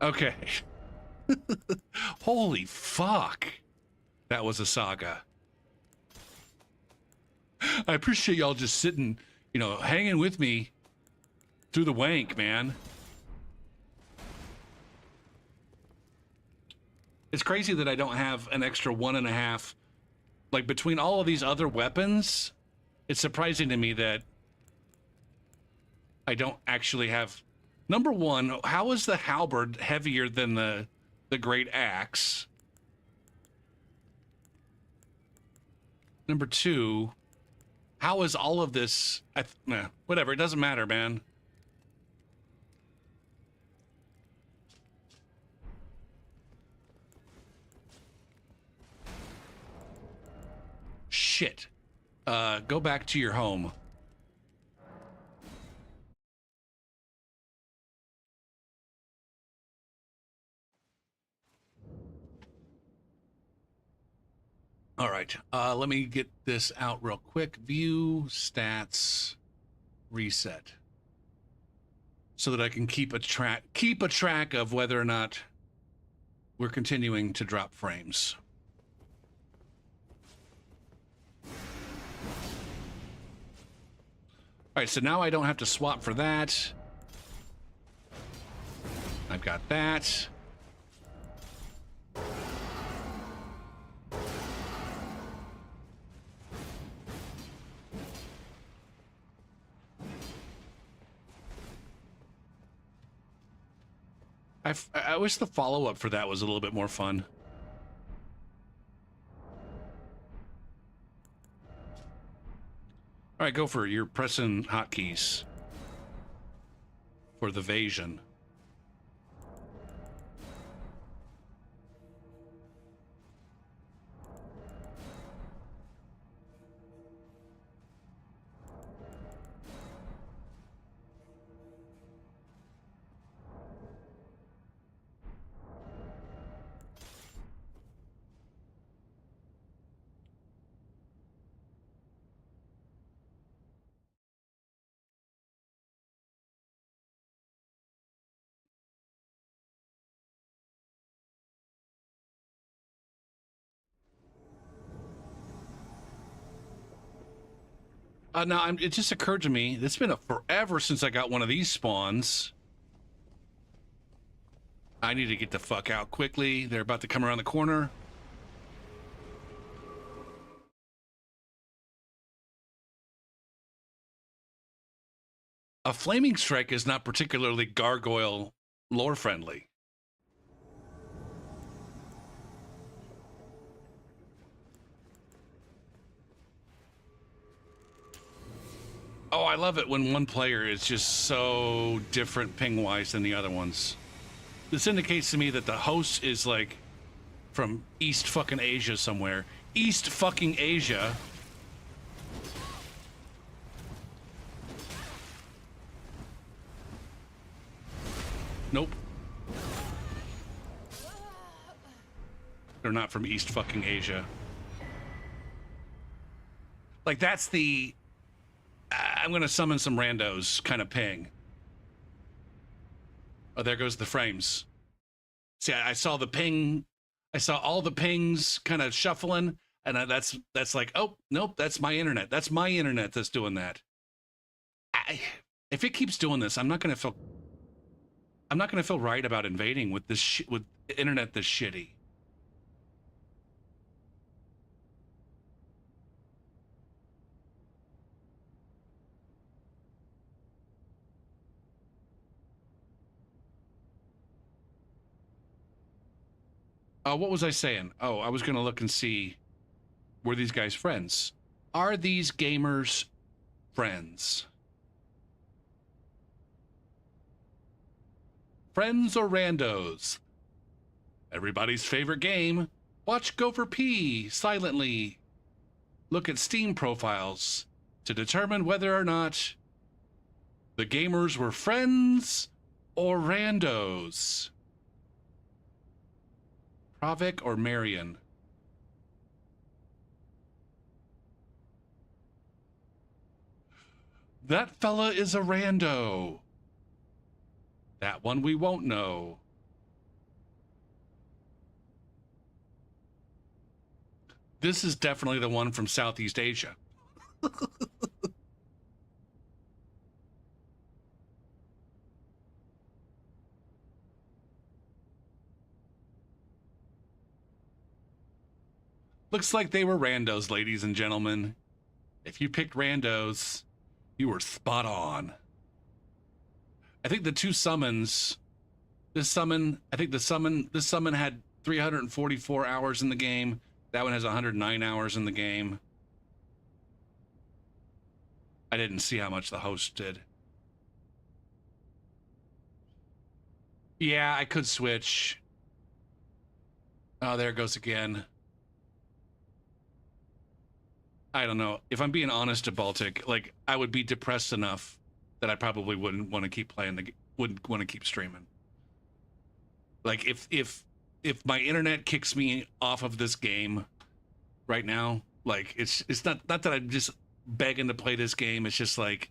Okay. Holy fuck. That was a saga. I appreciate y'all just sitting, you know, hanging with me through the wank, man. It's crazy that I don't have an extra 1.5. Like, between all of these other weapons, it's surprising to me that I don't actually have... Number one, how is the halberd heavier than the great axe? Number two, how is all of this... nah, whatever, it doesn't matter, man. Shit. Go back to your home. All right, let me get this out real quick. View stats reset, so that I can keep a track of whether or not we're continuing to drop frames. All right, so now I don't have to swap for that. I've got that. I wish the follow-up for that was a little bit more fun. All right, go for it. You're pressing hotkeys for the Vasion. Now, it just occurred to me, it's been forever since I got one of these spawns. I need to get the fuck out quickly. They're about to come around the corner. A flaming strike is not particularly gargoyle lore friendly. Oh, I love it when one player is just so different ping-wise than the other ones. This indicates to me that the host is like from East fucking Asia somewhere. East fucking Asia. Nope. They're not from East fucking Asia. Like, that's the I'm gonna summon some randos kind of ping. Oh, there goes the frames. See, I saw the ping. I saw all the pings kind of shuffling, and that's like, oh nope, that's my internet. That's my internet that's doing that. If it keeps doing this, I'm not gonna feel right about invading with this with internet this shitty. What was I saying? Oh, I was going to look and see, were these guys friends? Are these gamers friends? Friends or randos? Everybody's favorite game. Watch Gopher P silently look at Steam profiles to determine whether or not the gamers were friends or randos. Pravik or Marion? That fella is a rando. That one we won't know. This is definitely the one from Southeast Asia. Looks like they were randos, ladies and gentlemen. If you picked randos, you were spot on. I think the two summons, this summon had 344 hours in the game. That one has 109 hours in the game. I didn't see how much the host did. Yeah, I could switch. Oh, there it goes again. I don't know. If I'm being honest to Baltic, like, I would be depressed enough that I probably wouldn't want to keep playing wouldn't want to keep streaming. Like, if my internet kicks me off of this game, right now. Like it's not that I'm just begging to play this game. It's just like,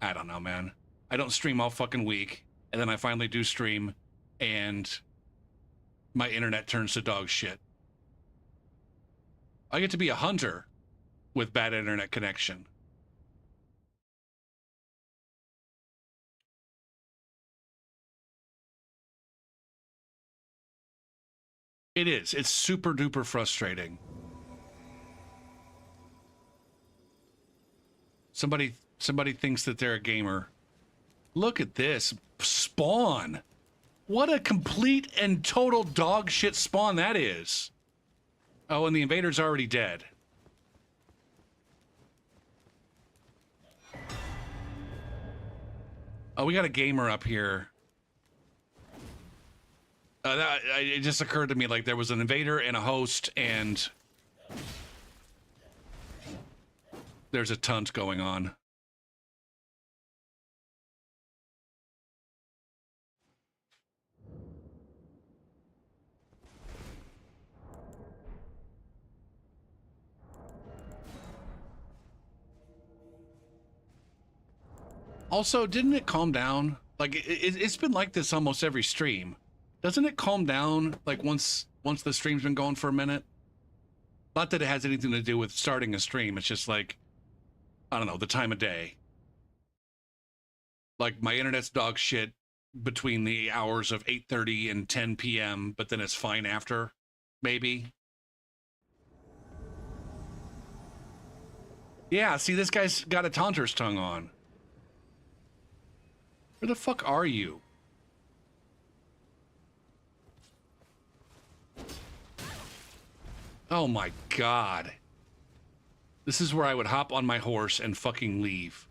I don't know, man. I don't stream all fucking week, and then I finally do stream, and my internet turns to dog shit. I get to be a hunter with bad internet connection. It is. It's super duper frustrating. Somebody thinks that they're a gamer. Look at this spawn. What a complete and total dog shit spawn that is. Oh, and the invader's already dead. Oh, we got a gamer up here. It just occurred to me, like, there was an invader and a host, and there's a tunt going on. Also, didn't it calm down? Like, it's been like this almost every stream. Doesn't it calm down, like, once the stream's been going for a minute? Not that it has anything to do with starting a stream. It's just like, I don't know, the time of day. Like, my internet's dog shit between the hours of 8:30 and 10 p.m., but then it's fine after, maybe. Yeah, see, this guy's got a taunter's tongue on. Where the fuck are you? Oh my god. This is where I would hop on my horse and fucking leave.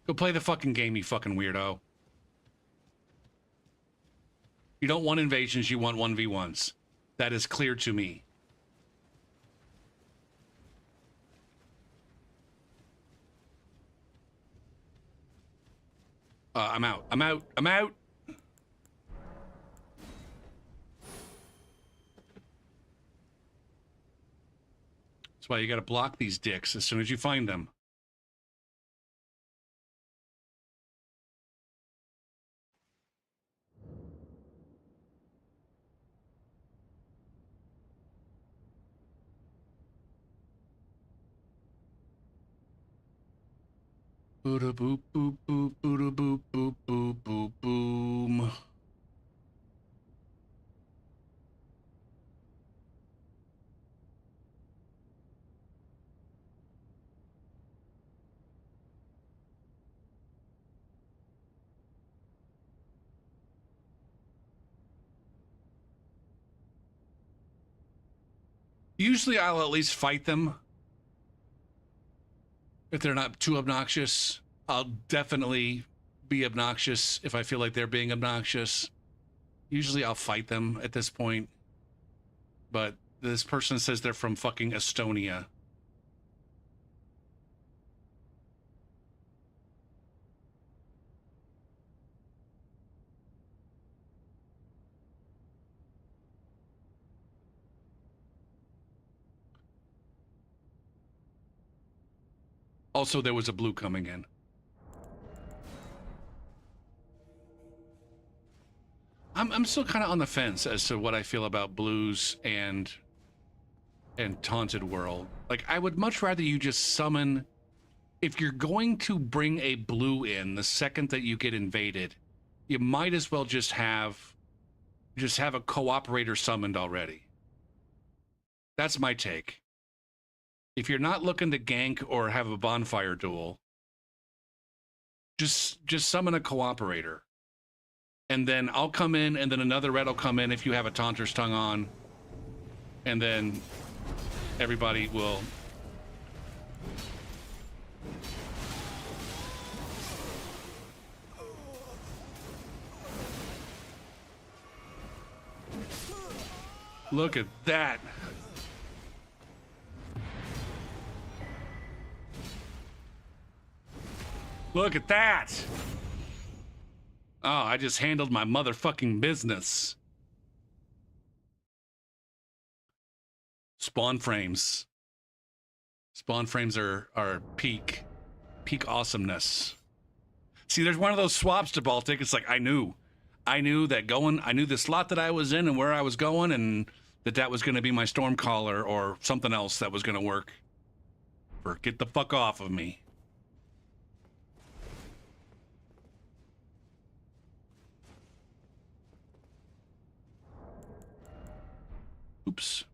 Go play the fucking game, you fucking weirdo. You don't want invasions, you want 1v1s. That is clear to me. I'm out. I'm out. I'm out. That's why you gotta block these dicks as soon as you find them. Booda boop boop boop booda boop boop boop boop boom. Usually I'll at least fight them. If they're not too obnoxious, I'll definitely be obnoxious if I feel like they're being obnoxious. Usually I'll fight them at this point. But this person says they're from fucking Estonia. Also, there was a blue coming in. I'm still kind of on the fence as to what I feel about blues and Taunted World. Like, I would much rather you just summon. If you're going to bring a blue in the second that you get invaded, you might as well just have a cooperator summoned already. That's my take. If you're not looking to gank or have a bonfire duel, just summon a cooperator. And then I'll come in, and then another red will come in if you have a Taunter's Tongue on. And then everybody will... Look at that. Look at that. Oh, I just handled my motherfucking business. Spawn frames. Spawn frames are peak awesomeness. See, there's one of those swaps to Baltic. It's like I knew that I knew the slot that I was in and where I was going, and that was going to be my Stormcaller or something else that was going to work. For get the fuck off of me. Oops.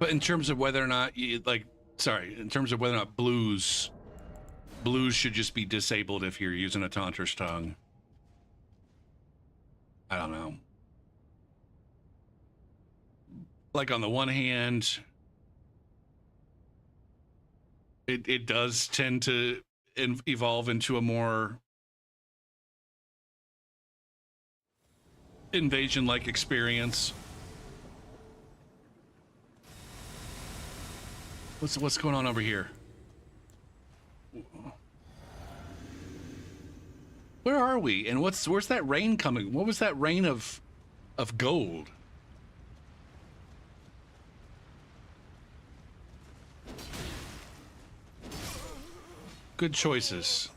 But in terms of whether or not you in terms of whether or not blues should just be disabled if you're using a Taunter's Tongue. I don't know. Like on the one hand, it does tend to evolve into a more invasion-like experience. What's going on over here? Where are we? And where's that rain coming? What was that rain of gold? Good choices.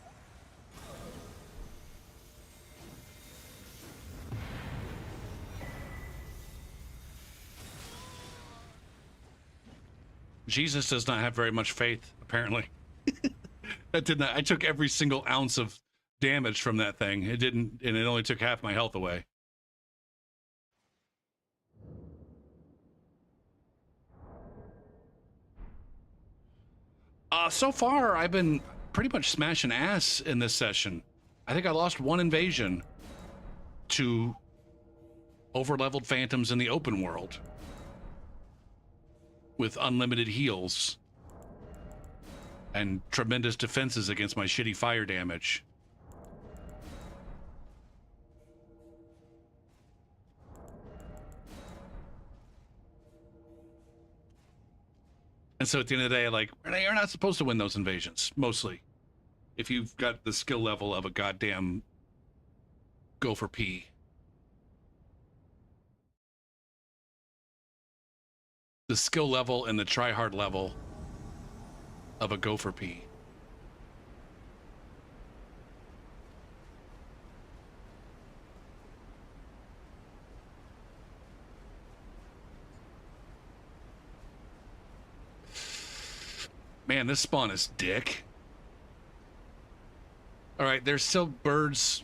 Jesus does not have very much faith, apparently. That did not. I took every single ounce of damage from that thing. It didn't, and it only took half my health away. So far, I've been pretty much smashing ass in this session. I think I lost one invasion to overleveled phantoms in the open world with unlimited heals and tremendous defenses against my shitty fire damage. And so at the end of the day, like, you're not supposed to win those invasions, mostly. If you've got the skill level of a goddamn Gopher P. The skill level and the tryhard level of a Gopher P. Man, this spawn is dick. All right, there's still birds.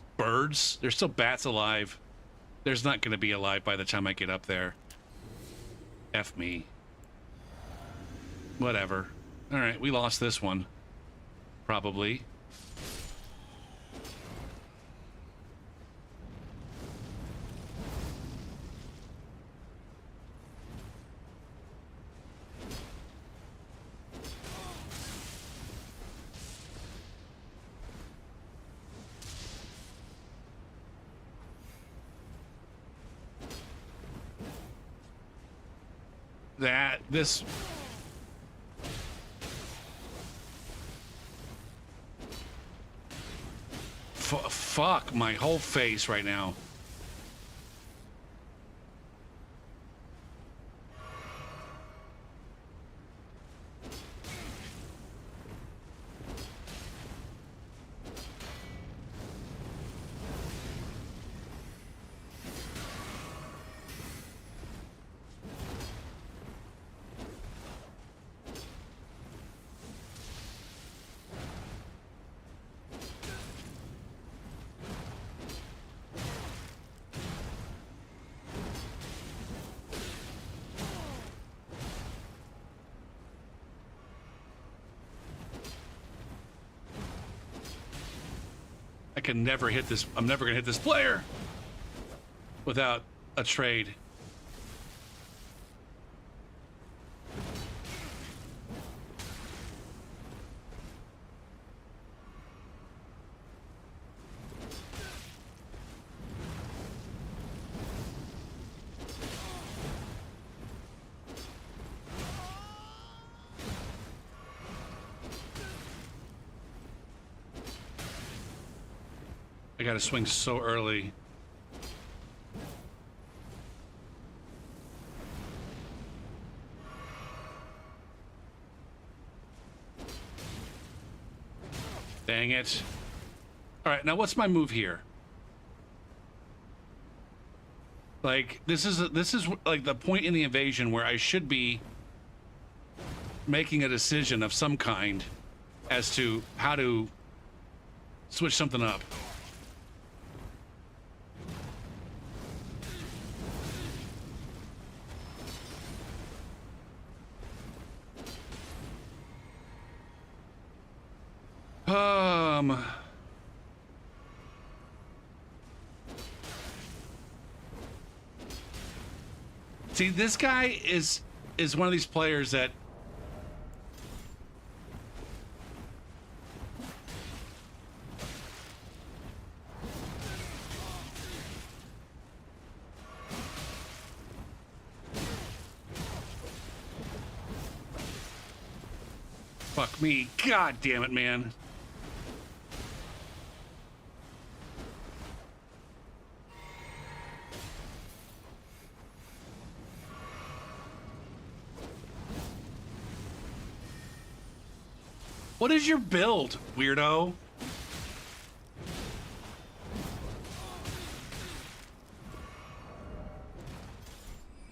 There's still bats alive. There's not going to be alive by the time I get up there. F me. Whatever. All right, we lost this one. Probably. This fuck my whole face right now. I can never hit this. I'm never gonna hit this player without a trade. I gotta swing so early. Dang it. All right, now what's my move here? Like, this is like the point in the invasion where I should be making a decision of some kind as to how to switch something up. See, this guy is one of these players that fuck me. God damn it, man. What is your build, weirdo?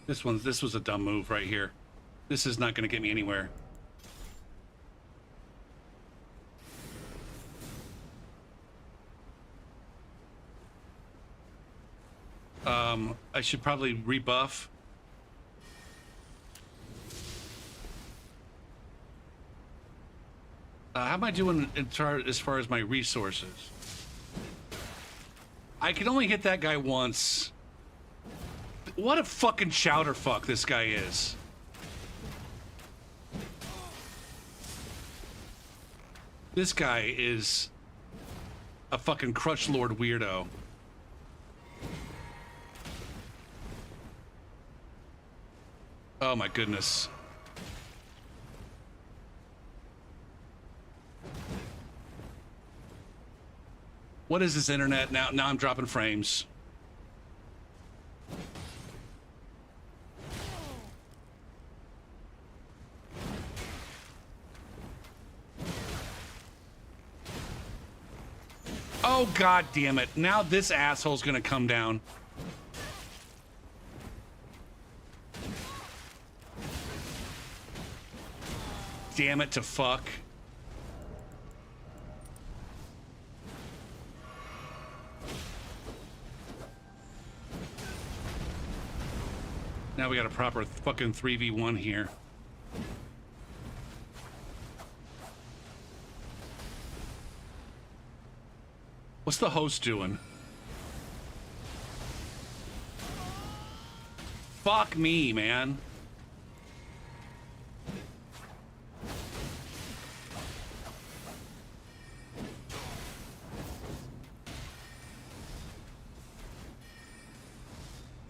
This was a dumb move right here. This is not going to get me anywhere. I should probably rebuff. How am I doing as far as my resources? I can only hit that guy once. What a fucking chowder fuck this guy is. This guy is a fucking crutch lord weirdo. Oh my goodness. What is this internet now? Now I'm dropping frames. Oh god damn it. Now this asshole's gonna come down. Damn it to fuck. Now we got a proper fucking 3v1 here. What's the host doing? Fuck me, man.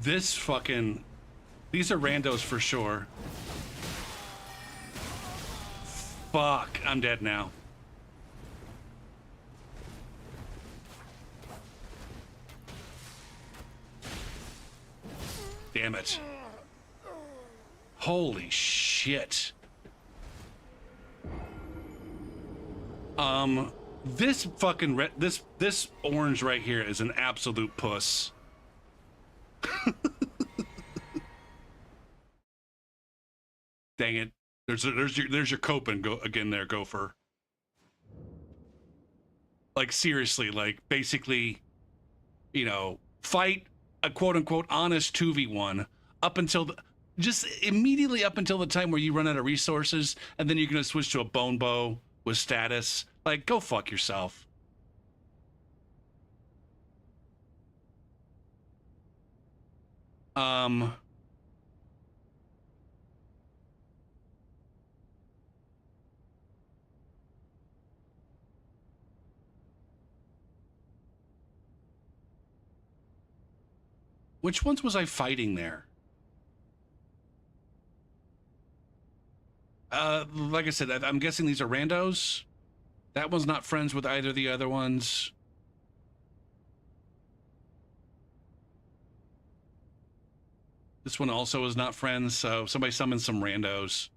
This fucking... These are randos for sure. Fuck, I'm dead now. Damn it. Holy shit. This fucking this orange right here is an absolute puss. Dang it. There's your coping go again there, Gopher. Like seriously, like basically, you know, fight a quote unquote honest 2v1 up until just immediately up until the time where you run out of resources, and then you're gonna switch to a bone bow with status. Like, go fuck yourself. Um, which ones was I fighting there? Like I said, I'm guessing these are randos. That one's not friends with either of the other ones. This one also is not friends, so somebody summons some randos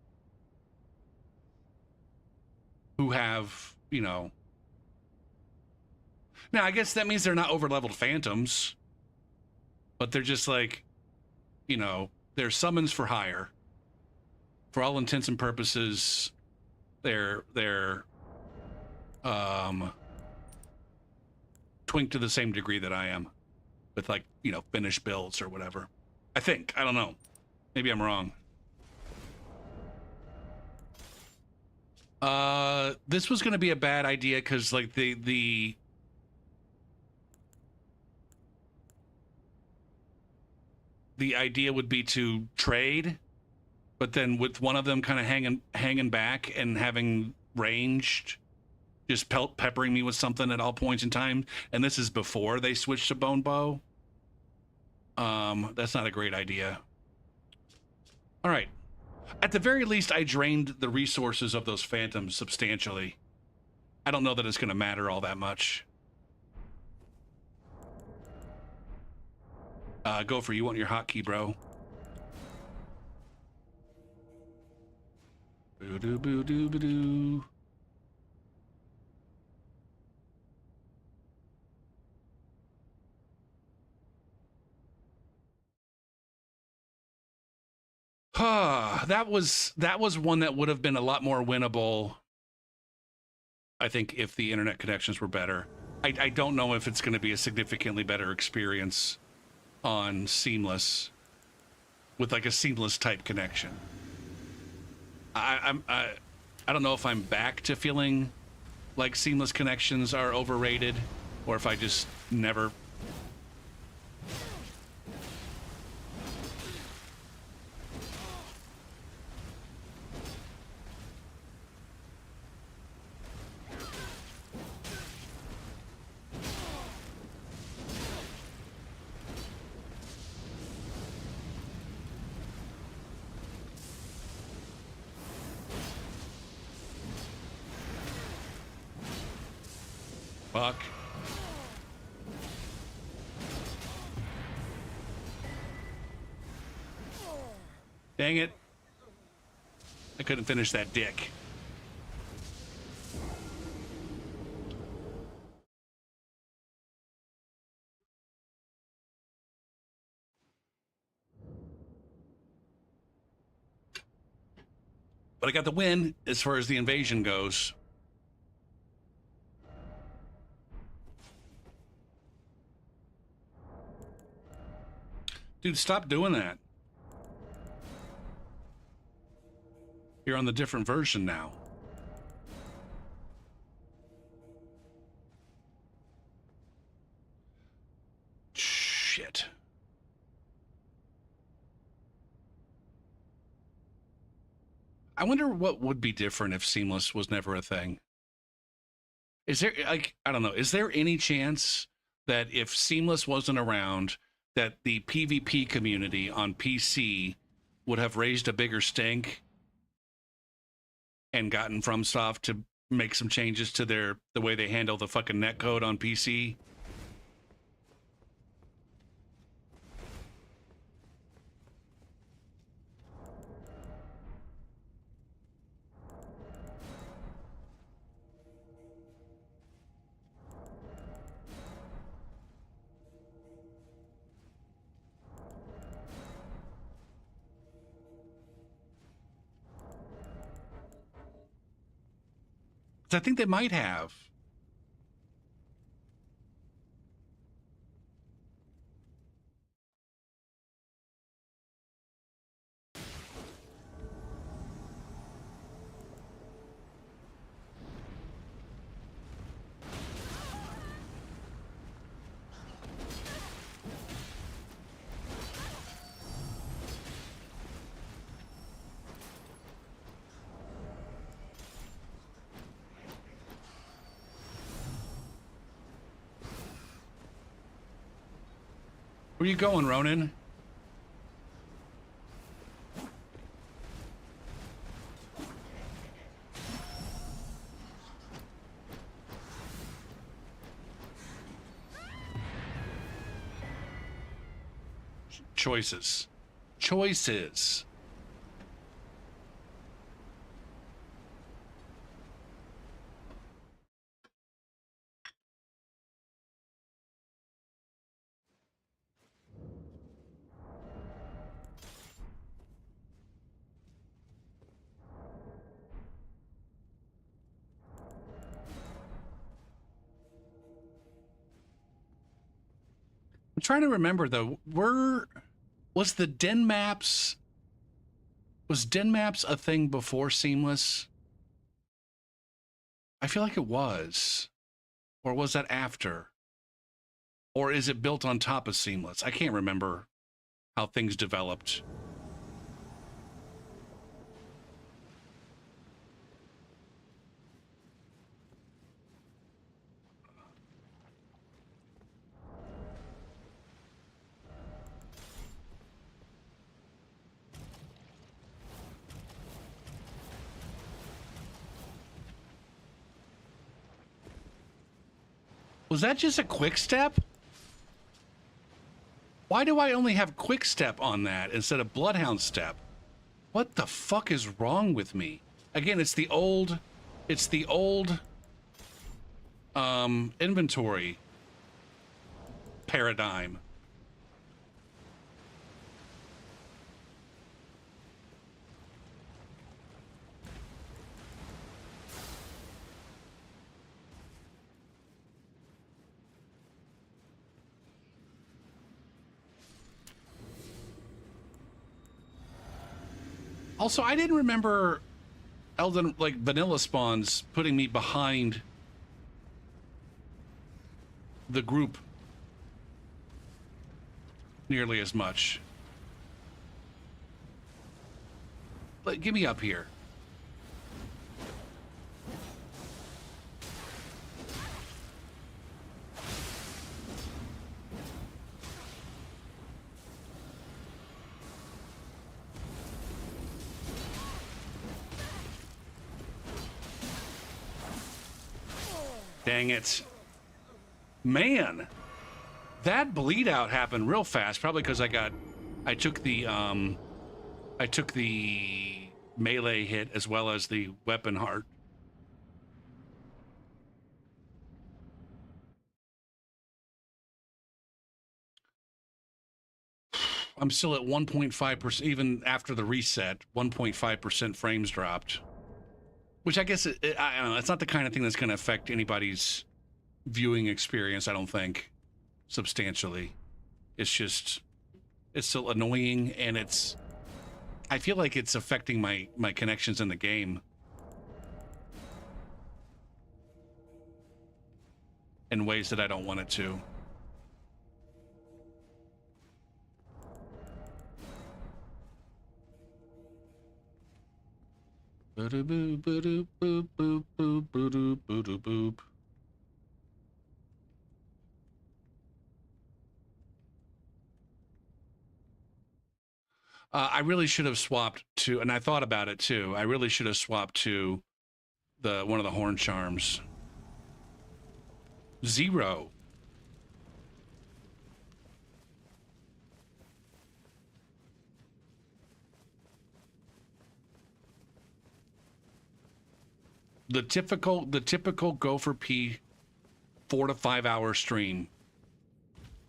who have, you know... Now, I guess that means they're not over-leveled phantoms, but they're just like, you know, they're summons for hire. For all intents and purposes, they're twink to the same degree that I am, with, like, you know, finished builds or whatever. I think. I don't know. Maybe I'm wrong. This was going to be a bad idea because, like, the idea would be to trade, but then with one of them kind of hanging back and having ranged, just peppering me with something at all points in time. And this is before they switched to bone bow. That's not a great idea. All right. At the very least, I drained the resources of those phantoms substantially. I don't know that it's going to matter all that much. Gopher, you want your hotkey, bro? Boo-doo-boo-doo-boo-doo. That was one that would have been a lot more winnable, I think, if the internet connections were better. I don't know if it's going to be a significantly better experience on Seamless with like a Seamless type connection. I don't know if I'm back to feeling like Seamless connections are overrated, or if I just never... Fuck. Dang it. I couldn't finish that dick. But I got the win as far as the invasion goes. Dude, stop doing that. You're on the different version now. Shit. I wonder what would be different if Seamless was never a thing. Is there, like, I don't know, is there any chance that if Seamless wasn't around, that the PvP community on PC would have raised a bigger stink and gotten FromSoft to make some changes to the way they handle the fucking netcode on PC? I think they might have. Where you going, Ronan? Choices. Choices. I'm trying to remember though, was Den Maps a thing before Seamless? I feel like it was. Or was that after? Or is it built on top of Seamless? I can't remember how things developed. Was that just a quick step? Why do I only have quick step on that instead of Bloodhound step? What the fuck is wrong with me? Again, it's the old inventory paradigm. Also, I didn't remember Elden, like, vanilla spawns putting me behind the group nearly as much. Like, get me up here. Dang it. Man, that bleed out happened real fast, probably because I took the melee hit as well as the weapon heart. I'm still at 1.5%, even after the reset, 1.5% frames dropped. Which I guess, I don't know, it's not the kind of thing that's going to affect anybody's viewing experience, I don't think, substantially. It's just, it's still annoying, and I feel like it's affecting my connections in the game. In ways that I don't want it to. I really should have swapped to, and I thought about it too. I really should have swapped to one of the horn charms. 0. The typical Gopher P 4 to 5 hour stream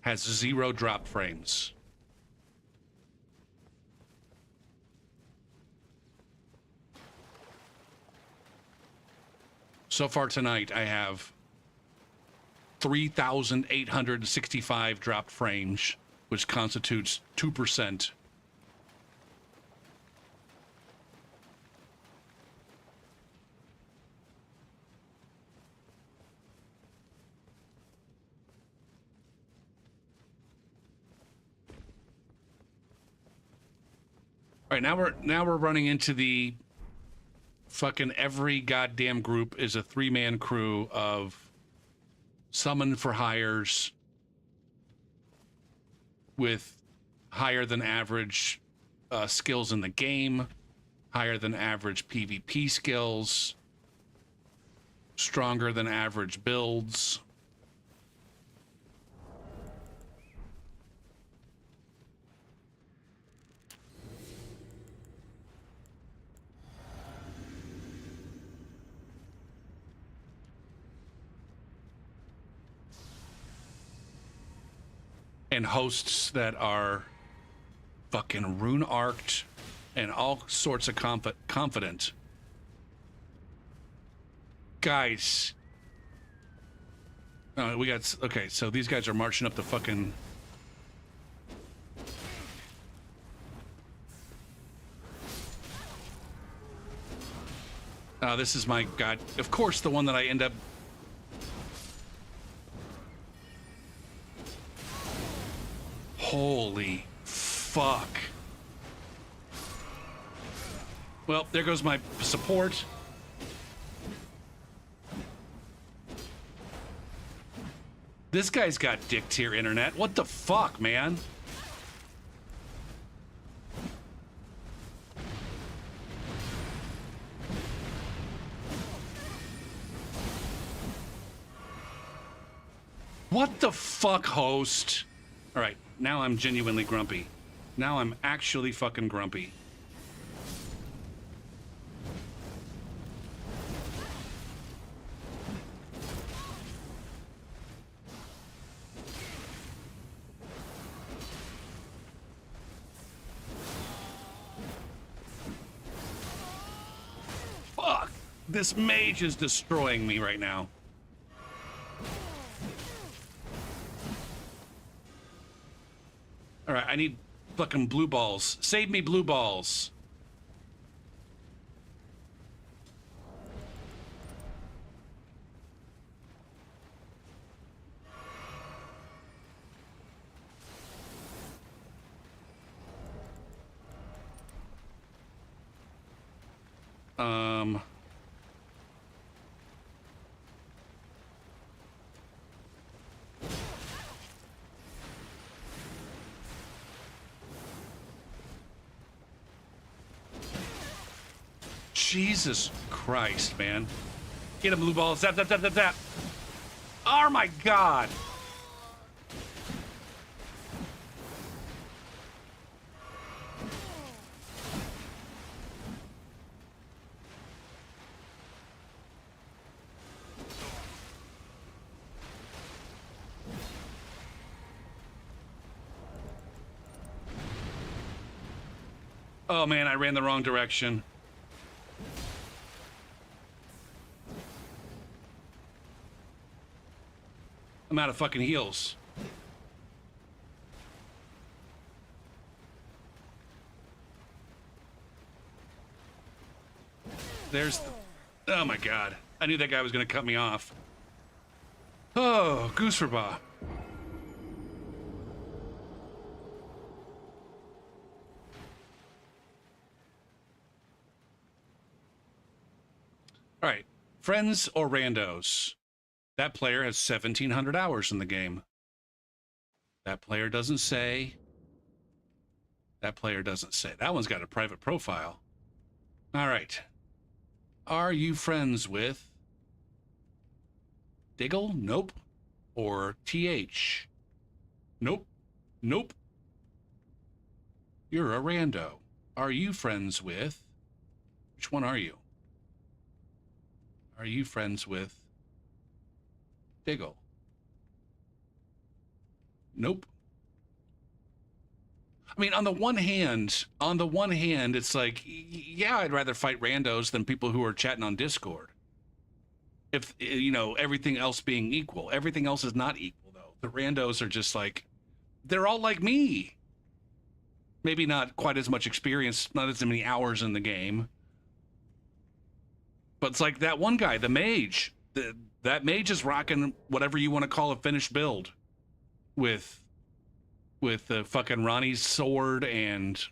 has 0 drop frames. So far tonight, I have 3,865 dropped frames, which constitutes 2%. All right, now we're running into the fucking every goddamn group is a 3-man crew of summon for hires, with higher than average skills in the game, higher than average PvP skills, stronger than average builds. And hosts that are fucking rune arced and all sorts of confident. Guys. We got, okay, so these guys are marching up the fucking... this is my god. Of course, the one that I end up... Holy fuck. Well, there goes my support. This guy's got dick tier internet. What the fuck, man? What the fuck, host? All right, now I'm genuinely grumpy. Now I'm actually fucking grumpy. Fuck! This mage is destroying me right now. All right, I need fucking blue balls. Save me blue balls. Jesus Christ, man. Get him, blue ball. Zap, zap, zap, zap, zap. Oh my god. Oh man, I ran the wrong direction. I'm out of fucking heals. There's... Oh my god. I knew that guy was gonna cut me off. Oh, goose for ba. Alright. Friends or randos? That player has 1,700 hours in the game. That player doesn't say. That player doesn't say. That one's got a private profile. All right. Are you friends with Diggle? Nope. Or TH? Nope. Nope. You're a rando. Are you friends with... Which one are you? Are you friends with Diggle? Nope. I mean, on the one hand, it's like, yeah, I'd rather fight randos than people who are chatting on Discord. If, you know, everything else being equal. Everything else is not equal, though. The randos are just like, they're all like me. Maybe not quite as much experience, not as many hours in the game. But it's like that one guy, the mage. That mage is rocking whatever you want to call a finished build. With the fucking Ronnie's sword and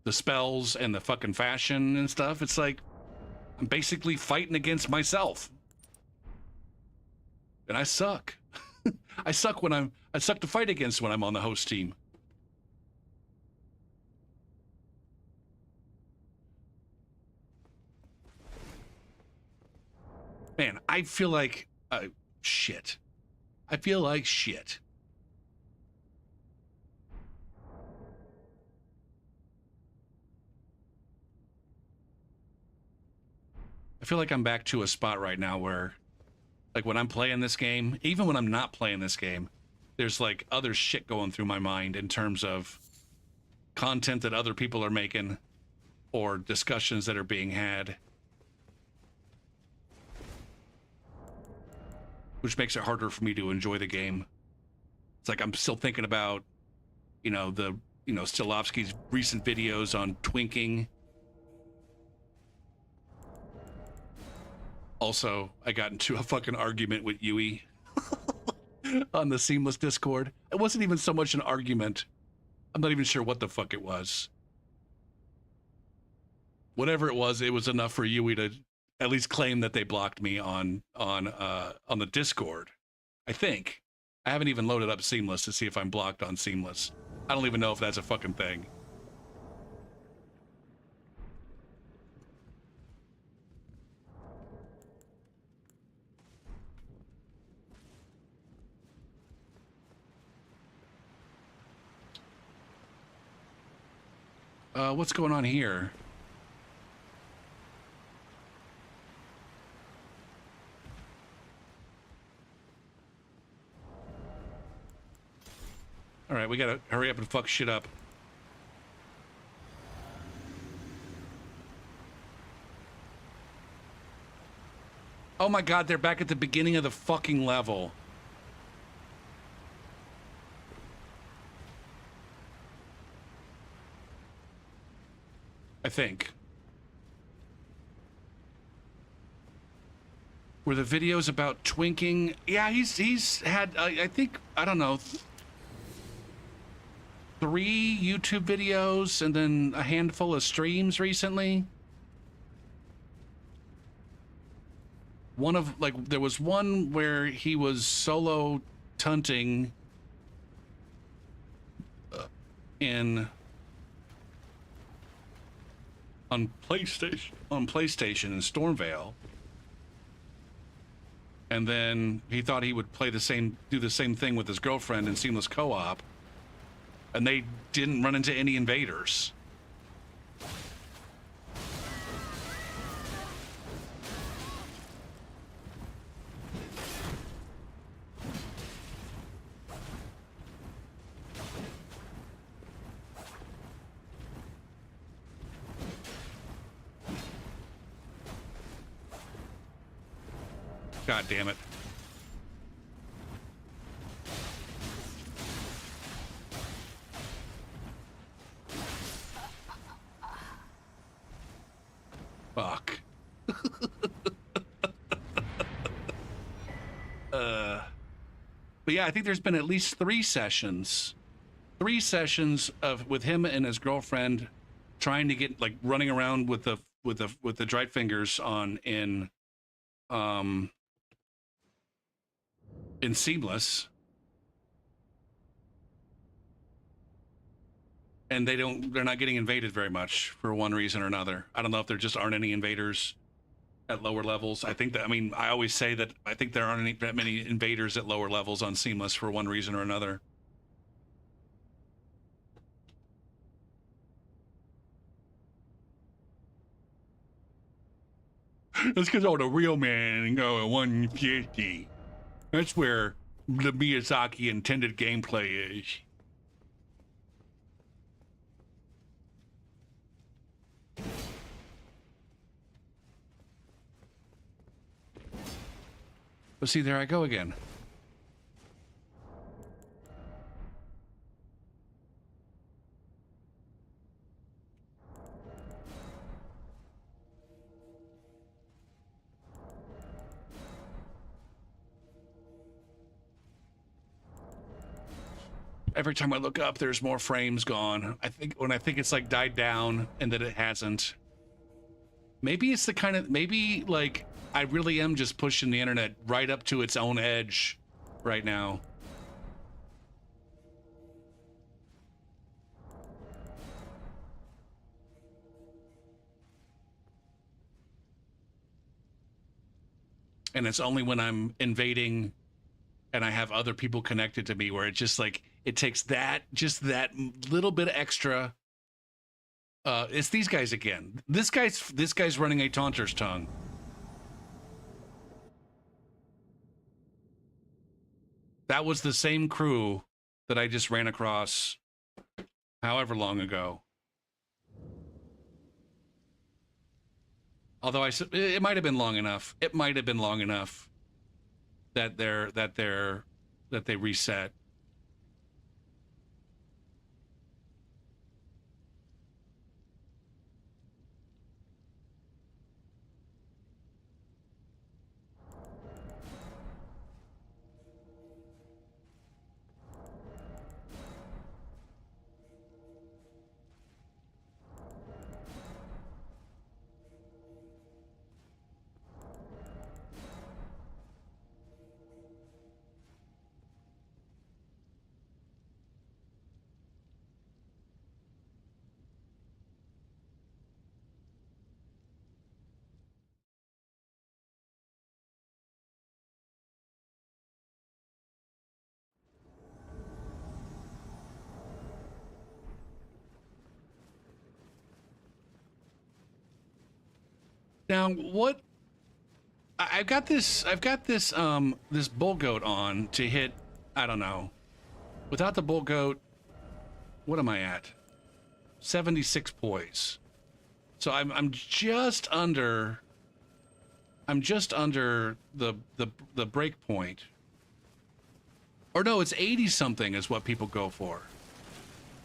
the spells and the fucking fashion and stuff. It's like, I'm basically fighting against myself. And I suck. I suck to fight against when I'm on the host team. Man, I feel like shit. I feel like shit. I feel like I'm back to a spot right now where, like, when I'm playing this game, even when I'm not playing this game, there's like other shit going through my mind in terms of content that other people are making or discussions that are being had, which makes it harder for me to enjoy the game. It's like I'm still thinking about, Stilovsky's recent videos on twinking. Also, I got into a fucking argument with Yui on the Seamless Discord. It wasn't even so much an argument. I'm not even sure what the fuck it was. Whatever it was enough for Yui to at least claim that they blocked me on the Discord. I think. I haven't even loaded up Seamless to see if I'm blocked on Seamless. I don't even know if that's a fucking thing. What's going on here? All right, we gotta hurry up and fuck shit up. Oh my god, they're back at the beginning of the fucking level. I think. Were the videos about twinking? Yeah, he's had, I think, I don't know, 3 YouTube videos and then a handful of streams recently. There was one where he was solo tunting on PlayStation in Stormvale. And then he thought he would do the same thing with his girlfriend in Seamless Co-op. And they didn't run into any invaders. God damn it. Fuck. But yeah, I think there's been at least 3 sessions. 3 sessions with him and his girlfriend trying to get, like, running around with the dried fingers in Seamless. And they're not getting invaded very much for one reason or another. I don't know if there just aren't any invaders at lower levels. I always say that I think there aren't that many invaders at lower levels on Seamless for one reason or another. That's because all the real men go at 150. That's where the Miyazaki intended gameplay is. But see, there I go again. Every time I look up, there's more frames gone. I think it's like died down and that it hasn't. Maybe it's maybe like I really am just pushing the internet right up to its own edge right now. And it's only when I'm invading and I have other people connected to me where it just like, it takes that, just that little bit of extra. It's these guys again. This guy's running a Taunter's Tongue. That was the same crew that I just ran across however long ago. Although it might have been long enough. It might have been long enough that they reset. Now, what I've got this this bull goat on to hit, I don't know. Without the bull goat, what am I at? 76 poise. So I'm just under the break point. Or no, it's 80 something is what people go for.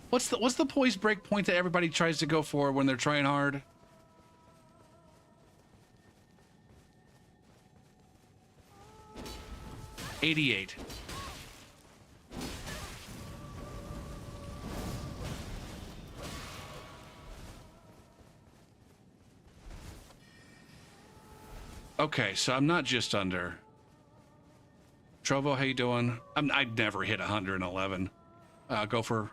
What's the poise break point that everybody tries to go for when they're trying hard? $88. Okay, so I'm not just under. Trovo, how you doing? I'd never hit 111. Go for.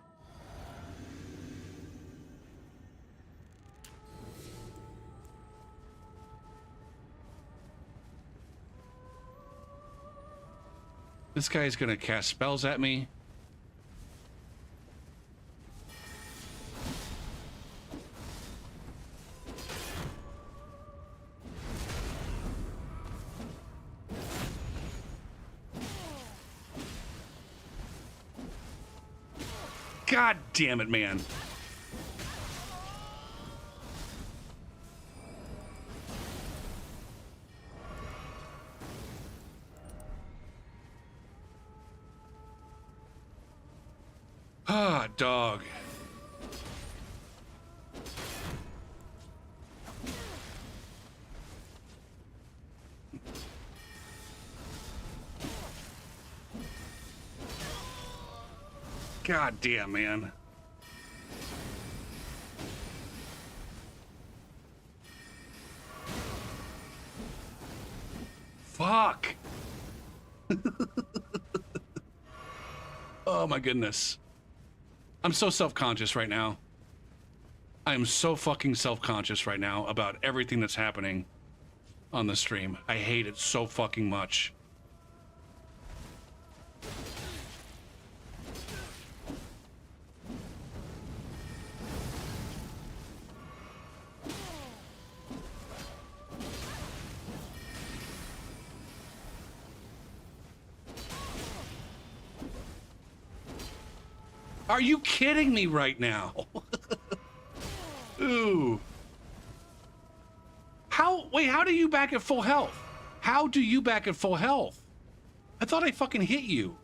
This guy's gonna cast spells at me. God damn it, man. Ah, dog. God damn, man. Fuck. Oh my goodness. I'm so self-conscious right now. I am so fucking self-conscious right now about everything that's happening on the stream. I hate it so fucking much. Are you kidding me right now? Ooh. Wait, how do you back at full health? How do you back at full health? I thought I fucking hit you.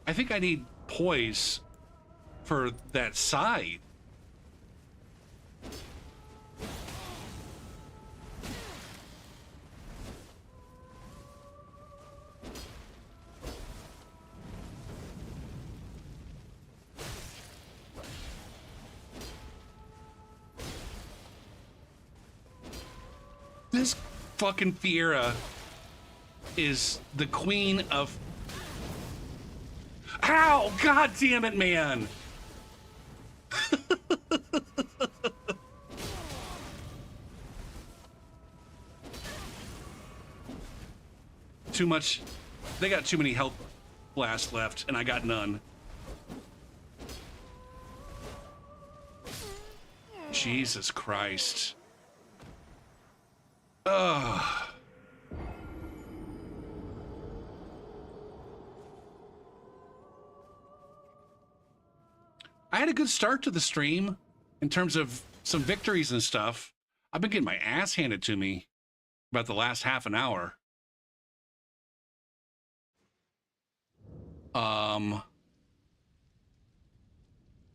I think I need poise for that side. This fucking Fiera is the queen of... Ow! God damn it, man! too much. They got too many health blasts left, and I got none. Jesus Christ. Ugh. I had a good start to the stream in terms of some victories and stuff. I've been getting my ass handed to me about the last half an hour.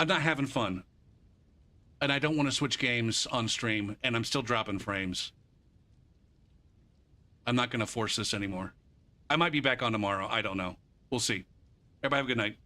I'm not having fun. And I don't want to switch games on stream, and I'm still dropping frames. I'm not going to force this anymore. I might be back on tomorrow. I don't know. We'll see. Everybody have a good night.